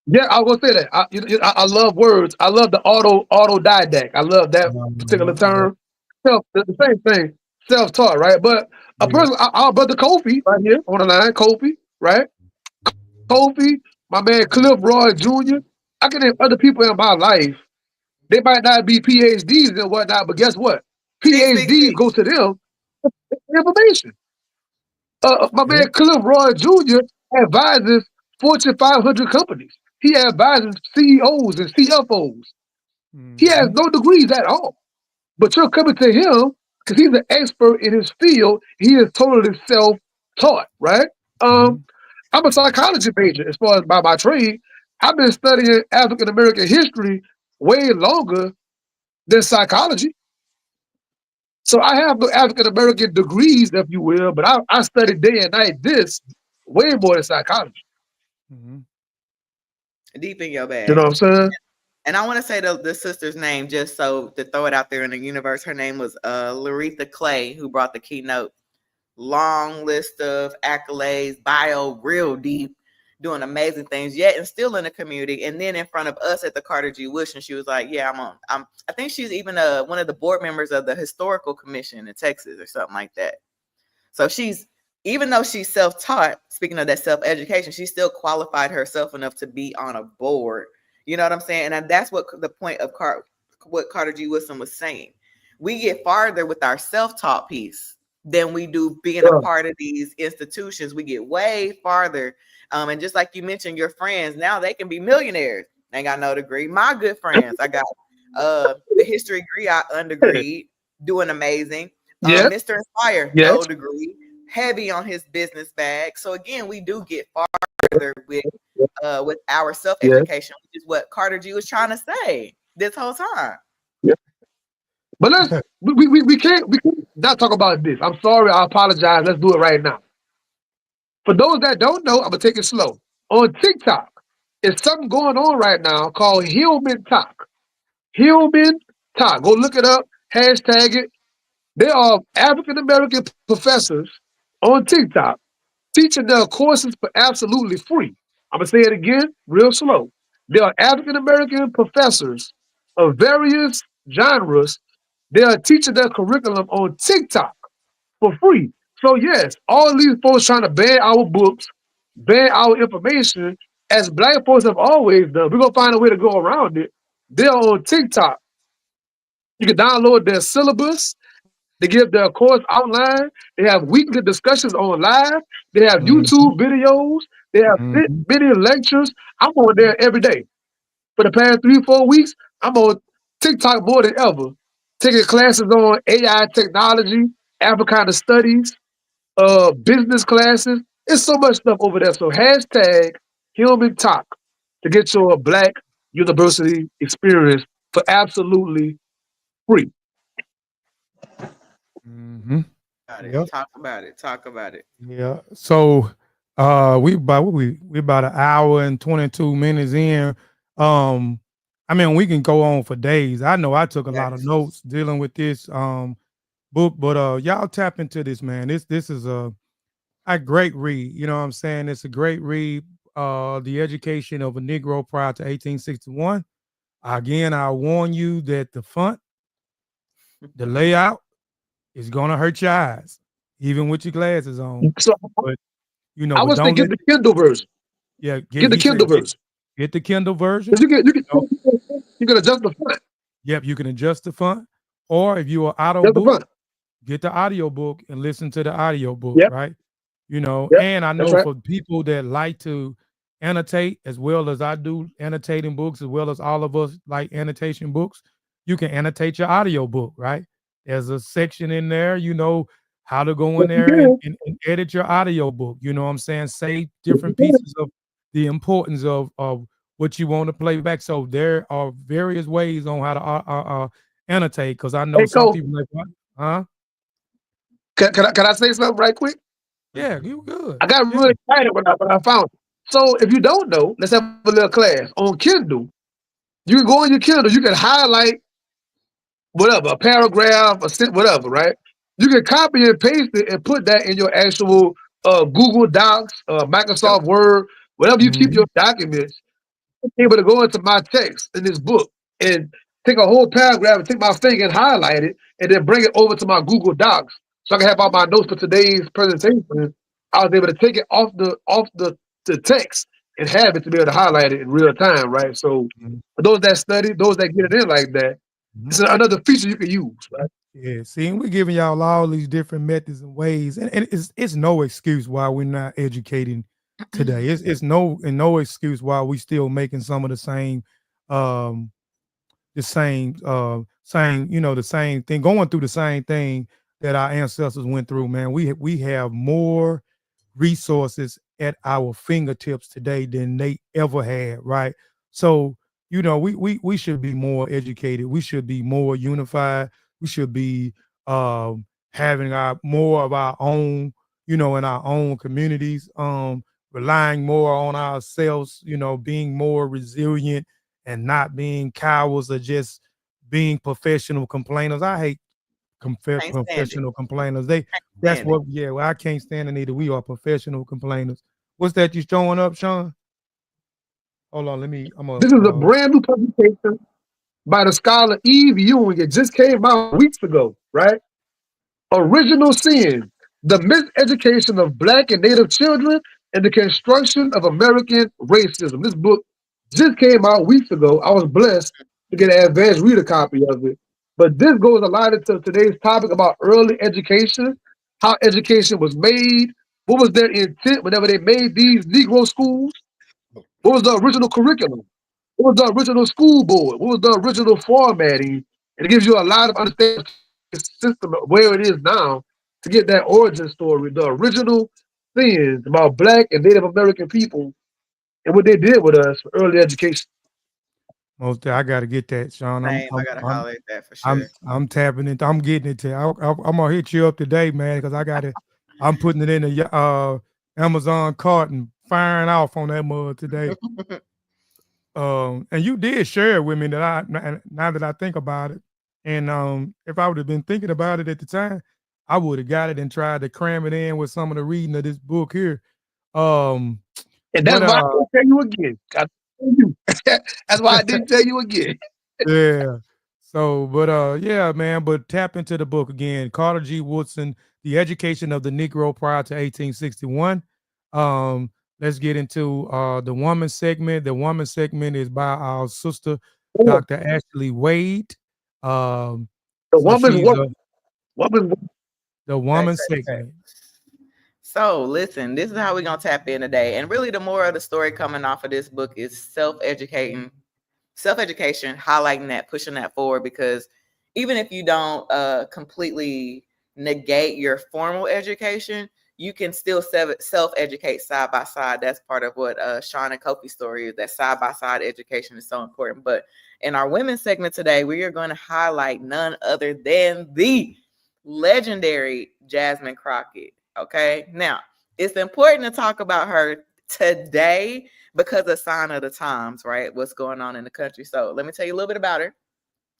Yeah, I will say that. I love words. I love the autodidact. I love that particular term. The same thing, self-taught, right? But a person, our brother Kofi, right here on the line, Kofi, right? Kofi, my man Cliff Roy Jr. I can name other people in my life. They might not be PhDs and whatnot, but guess what? PhDs go to them information. My man Cliff Roy Jr. advises Fortune 500 companies. He advises CEOs and CFOs. He has no degrees at all. But you're coming to him because he's an expert in his field. He is totally self-taught, right? I'm a psychology major as far as by my trade. I've been studying African American history way longer than psychology. So I have no African American degrees, if you will, but I study day and night this way more than psychology. Deep in your bag. You know what I'm saying? And I want to say the sister's name just so to throw it out there in the universe. Her name was Laretha Clay, who brought the keynote. Long list of accolades, bio, real deep, doing amazing things, yet and still in the community. And then in front of us at the Carter G. Woodson, she was like, "Yeah, I think she's even one of the board members of the Historical Commission in Texas or something like that." So even though she's self-taught, speaking of that self-education, she still qualified herself enough to be on a board. You know what I'm saying? And that's what the point of what Carter G. Woodson was saying. We get farther with our self-taught piece than we do being a part of these institutions. We get way farther. And just like you mentioned, your friends, now they can be millionaires. They ain't got no degree. My good friends, I got the history Griot undergrad, doing amazing. Mr. Inspire, no degree, heavy on his business bag. So again, we do get farther with our self-education, which is what Carter G was trying to say this whole time. But we can't not talk about this. I'm sorry, I apologize. Let's do it right now. For those that don't know, I'm gonna take it slow. On TikTok, there's something going on right now called Hillman Talk. Hillman Talk. Go look it up, hashtag it. There are African American professors on TikTok teaching their courses for absolutely free. I'm gonna say it again, real slow. There are African American professors of various genres. They are teaching their curriculum on TikTok for free. So yes, all these folks trying to ban our books, ban our information, as Black folks have always done. We're gonna find a way to go around it. They're on TikTok. You can download their syllabus. They give their course outline. They have weekly discussions on live. They have YouTube videos. They have video lectures. I'm on there every day. For the past 3-4 weeks, I'm on TikTok more than ever, taking classes on AI technology, Africana studies, business classes. It's so much stuff over there. So hashtag Hillman Talk to get your Black university experience for absolutely free. Talk about it. Yeah. So we about an hour and 22 minutes in. I mean, we can go on for days. I know I took a lot of notes dealing with this book, but y'all tap into this, man. This is a great read. You know what I'm saying? It's a great read. The Education of a Negro Prior to 1861. Again, I warn you that the font, the layout is gonna hurt your eyes, even with your glasses on. So, but you know, I was thinking the Kindle version. Yeah, get the Kindle version. Get the Kindle version. You can adjust the font. Yep, you can adjust the font. Or if you are audiobook, get the audiobook and listen to the audiobook, right? You know, and I know for people that like to annotate as well as I do annotating books, as well as all of us like annotation books, you can annotate your audiobook, right? There's a section in there, you know, how to go in there and edit your audiobook. You know what I'm saying? Say different pieces of the importance of what you want to play back. So there are various ways on how to annotate, because I know some people like, what? Huh? Can I say something right quick? Yeah, you good. I got really excited when I found it. So if you don't know, let's have a little class on Kindle. You can go on your Kindle. You can highlight whatever, a paragraph, whatever, right? You can copy and paste it and put that in your actual Google Docs, Yep. Microsoft Word, whatever you keep your Mhm. documents. Able to go into my text in this book and take a whole paragraph and take my finger and highlight it and then bring it over to my Google Docs so I can have all my notes for today's presentation. I was able to take it off the text and have it to be able to highlight it in real time, right? So Mhm. for those that study, those that get it in like that, Mhm. it's another feature you can use, right? Yeah, see, and we're giving y'all all these different methods and ways, and it's no excuse why we're not educating today. It's no excuse why we still making some of um the same thing, going through the same thing that our ancestors went through, man. We have more resources at our fingertips today than they ever had, right? So, we should be more educated. We should be more unified. We should be having our more of our own, in our own communities, relying more on ourselves, being more resilient and not being cowards or just being professional complainers. I hate Can't stand it. professional complainers. That's Stand it. what, yeah, well, I can't stand it either. We are professional complainers. What's that you showing up, Sean? Hold on, I'm a This is a brand new publication by the scholar Eve Ewing. It just came out weeks ago, right? Original Sin, the miseducation of Black and Native children and the construction of American racism. This book just came out weeks ago. I was blessed to get an advanced reader copy of it. But this goes a lot into today's topic about early education, how education was made, what was their intent whenever they made these Negro schools, what was the original curriculum, what was the original school board, what was the original formatting, and it gives you a lot of understanding system of where it is now to get that origin story, the original things about Black and Native American people and what they did with us for early education. most. I got to get that, Sean. I'm Same. I I'm gotta I'm holler at that for I'm sure. I'm tapping into. I'm getting it. I'm gonna hit you up today, man, because I got it. I'm putting it in the Amazon cart and firing off on that mug today. And you did share it with me that now that I think about it, and if I would have been thinking about it at the time, I would have got it and tried to cram it in with some of the reading of this book here. Um, And that's but why I didn't tell you again. I told you. That's why I didn't tell you again. yeah. So, but yeah, man. But tap into the book again. Carter G. Woodson, The Education of the Negro Prior to 1861. Um, let's get into the woman segment. The woman segment is by our sister, Dr. Ashley Wade. Um, The so woman's she's work. Woman's work. the Facts, woman facts, facts. segment. So listen, this is how we're gonna tap in today. And really the moral of the story coming off of this book is self-education, highlighting that, pushing that forward, because even if you don't completely negate your formal education, you can still self-educate side by side. That's part of what Sean and Kofi's story is, that side-by-side education is so important. But in our women's segment today, we are going to highlight none other than the legendary Jasmine Crockett. Okay, now it's important to talk about her today because of sign of the times, right? What's going on in the country. So let me tell you a little bit about her.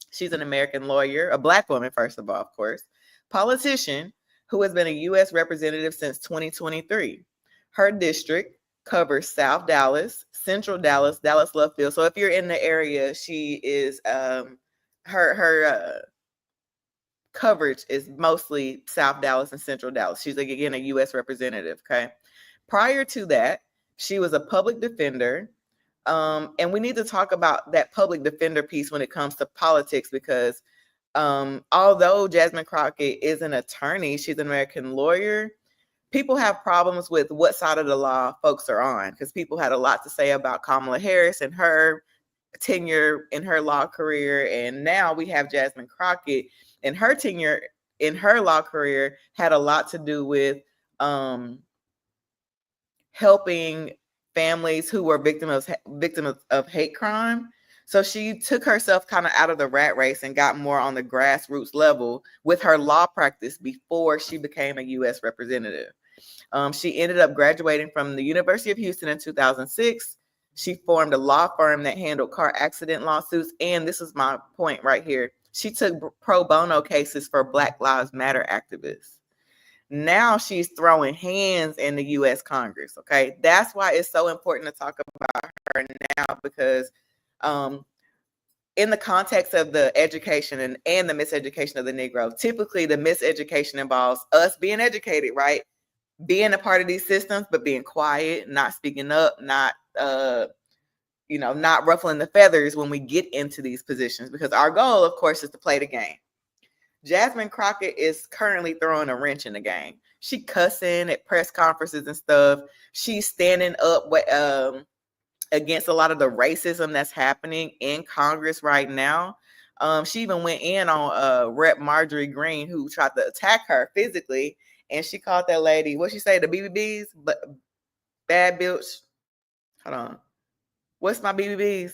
She's an American lawyer, a Black woman, first of all, of course, politician who has been a U.S. representative since 2023. Her district covers South Dallas, Central Dallas, Dallas Love Field. So if you're in the area, she is her coverage is mostly South Dallas and Central Dallas. She's again a U.S. representative. Okay. Prior to that, she was a public defender. And we need to talk about that public defender piece when it comes to politics, because although Jasmine Crockett is an attorney, she's an American lawyer. People have problems with what side of the law folks are on, because people had a lot to say about Kamala Harris and her tenure in her law career. And now we have Jasmine Crockett, and her tenure in her law career had a lot to do with helping families who were victims of hate crime. So she took herself kind of out of the rat race and got more on the grassroots level with her law practice before she became a U.S. representative. She ended up graduating from the University of Houston in 2006. She formed a law firm that handled car accident lawsuits. And this is my point right here. She took pro bono cases for Black Lives Matter activists. Now she's throwing hands in the U.S. Congress. Okay. That's why it's so important to talk about her now, because in the context of the education and the miseducation of the Negro, typically the miseducation involves us being educated, right? Being a part of these systems, but being quiet, not speaking up, not not ruffling the feathers when we get into these positions, because our goal, of course, is to play the game. Jasmine Crockett is currently throwing a wrench in the game. She cussing at press conferences and stuff. She's standing up against a lot of the racism that's happening in Congress right now. She even went in on Rep. Marjorie Greene, who tried to attack her physically, and she called that lady, what'd she say, the BBBs? But bad bitch. Hold on. What's my BBBs?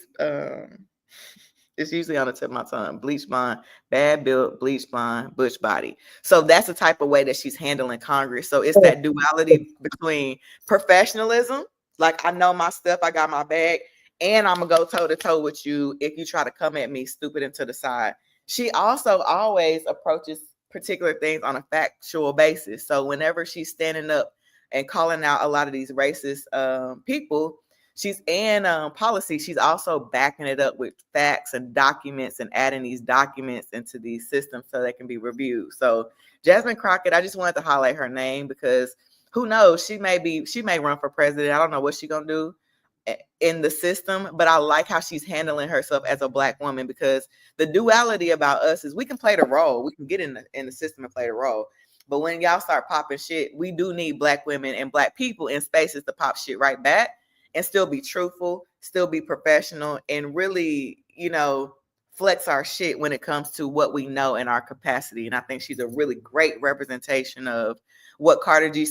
It's usually on the tip of my tongue. Bleach blonde, bad built, bleach blonde, butch body. So that's the type of way that she's handling Congress. So it's that duality between professionalism, like I know my stuff, I got my bag, and I'm gonna go toe to toe with you if you try to come at me stupid and to the side. She also always approaches particular things on a factual basis. So whenever she's standing up and calling out a lot of these racist people, she's in policy. She's also backing it up with facts and documents and adding these documents into these systems so they can be reviewed. So Jasmine Crockett, I just wanted to highlight her name because who knows? She may run for president. I don't know what she's gonna do in the system, but I like how she's handling herself as a Black woman, because the duality about us is we can play the role. We can get in the system and play the role. But when y'all start popping shit, we do need Black women and Black people in spaces to pop shit right back and still be truthful, still be professional, and really, flex our shit when it comes to what we know and our capacity. And I think she's a really great representation of what Carter G.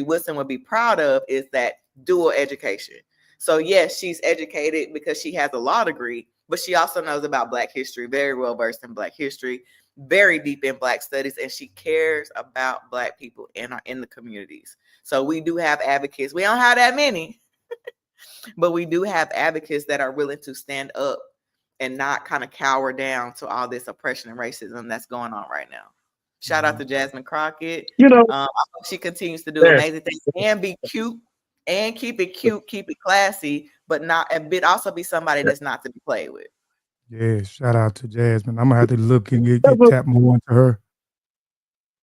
Woodson would be proud of, is that dual education. So yes, she's educated because she has a law degree, but she also knows about Black history, very well versed in Black history, very deep in Black studies, and she cares about Black people in the communities. So we do have advocates. We don't have that many, but we do have advocates that are willing to stand up and not kind of cower down to all this oppression and racism that's going on right now. Shout out to Jasmine Crockett. I hope she continues to do amazing things and be cute and keep it cute, keep it classy, but also be somebody that's not to be played with. Yeah, shout out to Jasmine. I'm gonna have to look and get tap more into her.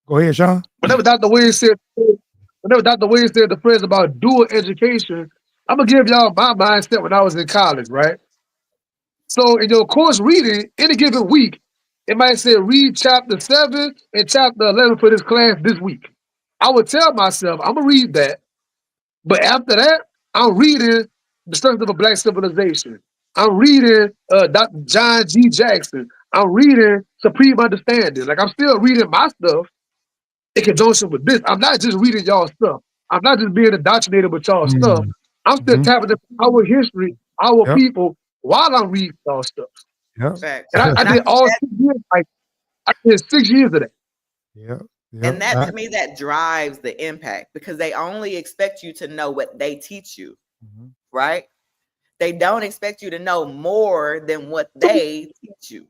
Go ahead, Sean. Whenever Dr. Williams said the phrase about dual education, I'm gonna give y'all my mindset when I was in college, right? So in your course reading, any given week, it might say read chapter 7 and chapter 11 for this class this week. I would tell myself, I'm gonna read that, but after that, I'm reading The Strength of a Black Civilization. I'm reading Dr. John G. Jackson. I'm reading Supreme Understanding. Like, I'm still reading my stuff in conjunction with this. I'm not just reading y'all stuff. I'm not just being indoctrinated with y'all stuff. I'm still tapping into our history, our people, while I'm reading y'all stuff. Yep. And I did all 6 years. I did 6 years of that. Yep. And that, to me, that drives the impact, because they only expect you to know what they teach you, right? They don't expect you to know more than what they teach you.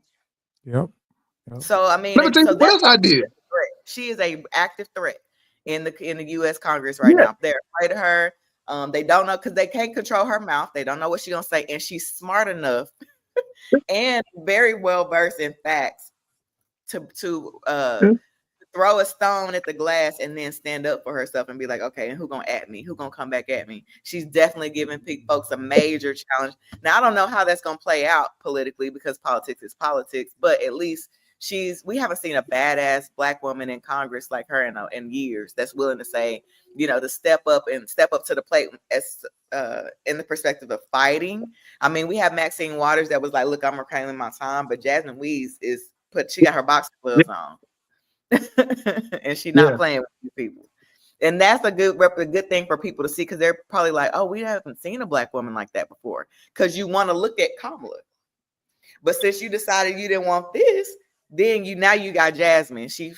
Yep. So I mean, let me tell you what else I did. She is a active threat in the U.S. Congress right now. They're afraid of her. They don't know, because they can't control her mouth. They don't know what she's gonna say, and she's smart enough and very well versed in facts to throw a stone at the glass and then stand up for herself and be like, okay, and who gonna at me? Who gonna come back at me? She's definitely giving folks a major challenge. Now, I don't know how that's gonna play out politically, because politics is politics, but at least we haven't seen a badass Black woman in Congress like her in years that's willing to say, to step up to the plate as in the perspective of fighting. I mean, we have Maxine Waters that was like, look, I'm reclaiming my time, but Jasmine Wees she got her boxing gloves on. And she's not playing with these people. And that's a good thing for people to see, because they're probably like, oh, we haven't seen a Black woman like that before, because you want to look at Kamala. But since you decided you didn't want this, then you got Jasmine. She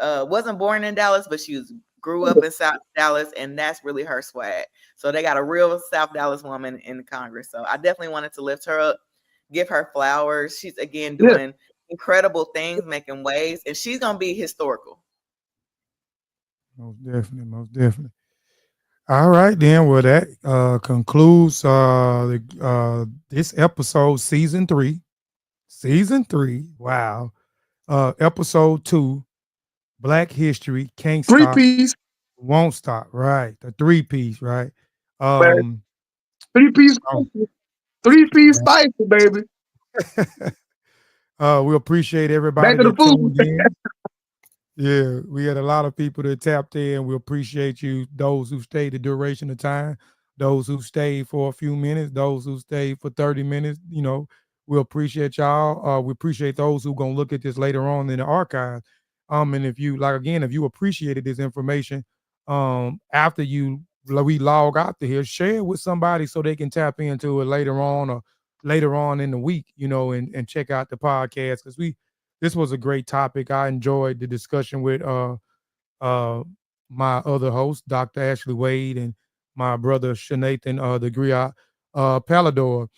wasn't born in Dallas, but she was grew up in South Dallas, and that's really her swag. So they got a real South Dallas woman in Congress. So I definitely wanted to lift her up, give her flowers. She's again doing incredible things, making waves, and she's gonna be historical. Most definitely, most definitely. All right, then. Well, that concludes this episode, season 3. Season 3. Wow. Episode 2, Black History Can't Stop, 3-piece, Won't Stop. Right. The 3-piece, right? man. 3-piece, Oh. 3-piece spicy, baby. We appreciate everybody Back to the that food. tuned in. Yeah, we had a lot of people that tapped in. We appreciate you, those who stayed the duration of time, those who stayed for a few minutes, those who stayed for 30 minutes. We appreciate y'all. We appreciate those who gonna look at this later on in the archive. And if you if you appreciated this information, after we log out to here, share it with somebody so they can tap into it later on or later on in the week, and check out the podcast because this was a great topic. I enjoyed the discussion with my other host, Dr. Ashley Wade, and my brother Seanathan the Griots Polidore.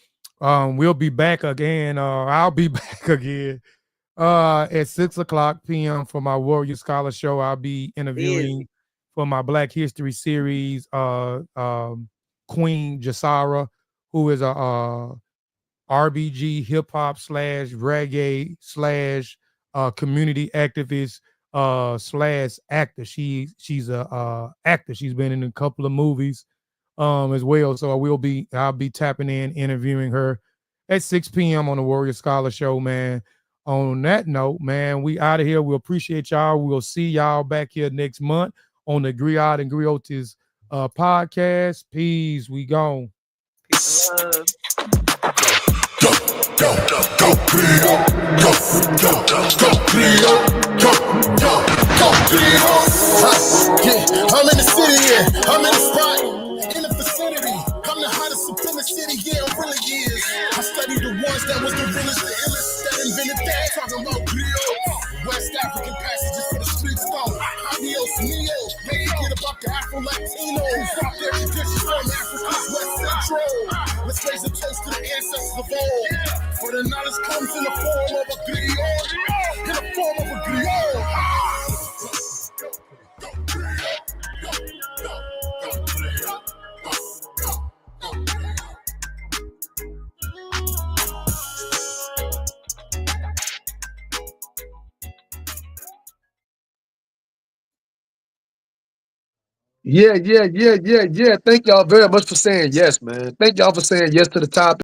We'll be back again. I'll be back again at 6:00 p.m. for my Warrior Scholar Show. I'll be interviewing for my Black History series Queen Jasara, who is a RBG hip hop / reggae / community activist / actor. She's a actor. She's been in a couple of movies as well. So I'll be tapping in, interviewing her at 6 p.m. on the Warrior Scholar Show, man. On that note, man, we out of here. We appreciate y'all. We'll see y'all back here next month on the Griots and Griots podcast. Peace. We gone. Peace and love. Go, Griots. Go, Griots. Yeah, I'm in the city, yeah. I'm in the spot, in the vicinity. I'm the hottest up in the city, yeah, it really is. I studied the ones that was the realest, the illest, that invented that. Talking about Griots. West African passages for the streets, though. Adios, Neos. They forget about the Afro-Latinos. Stop their traditions from Africa's West Central. Let's raise a toast to the ancestors of old. For the knowledge comes in the form of a griot. In the form of a griot. Yeah. Thank y'all very much for saying yes, man. Thank y'all for saying yes to the topic.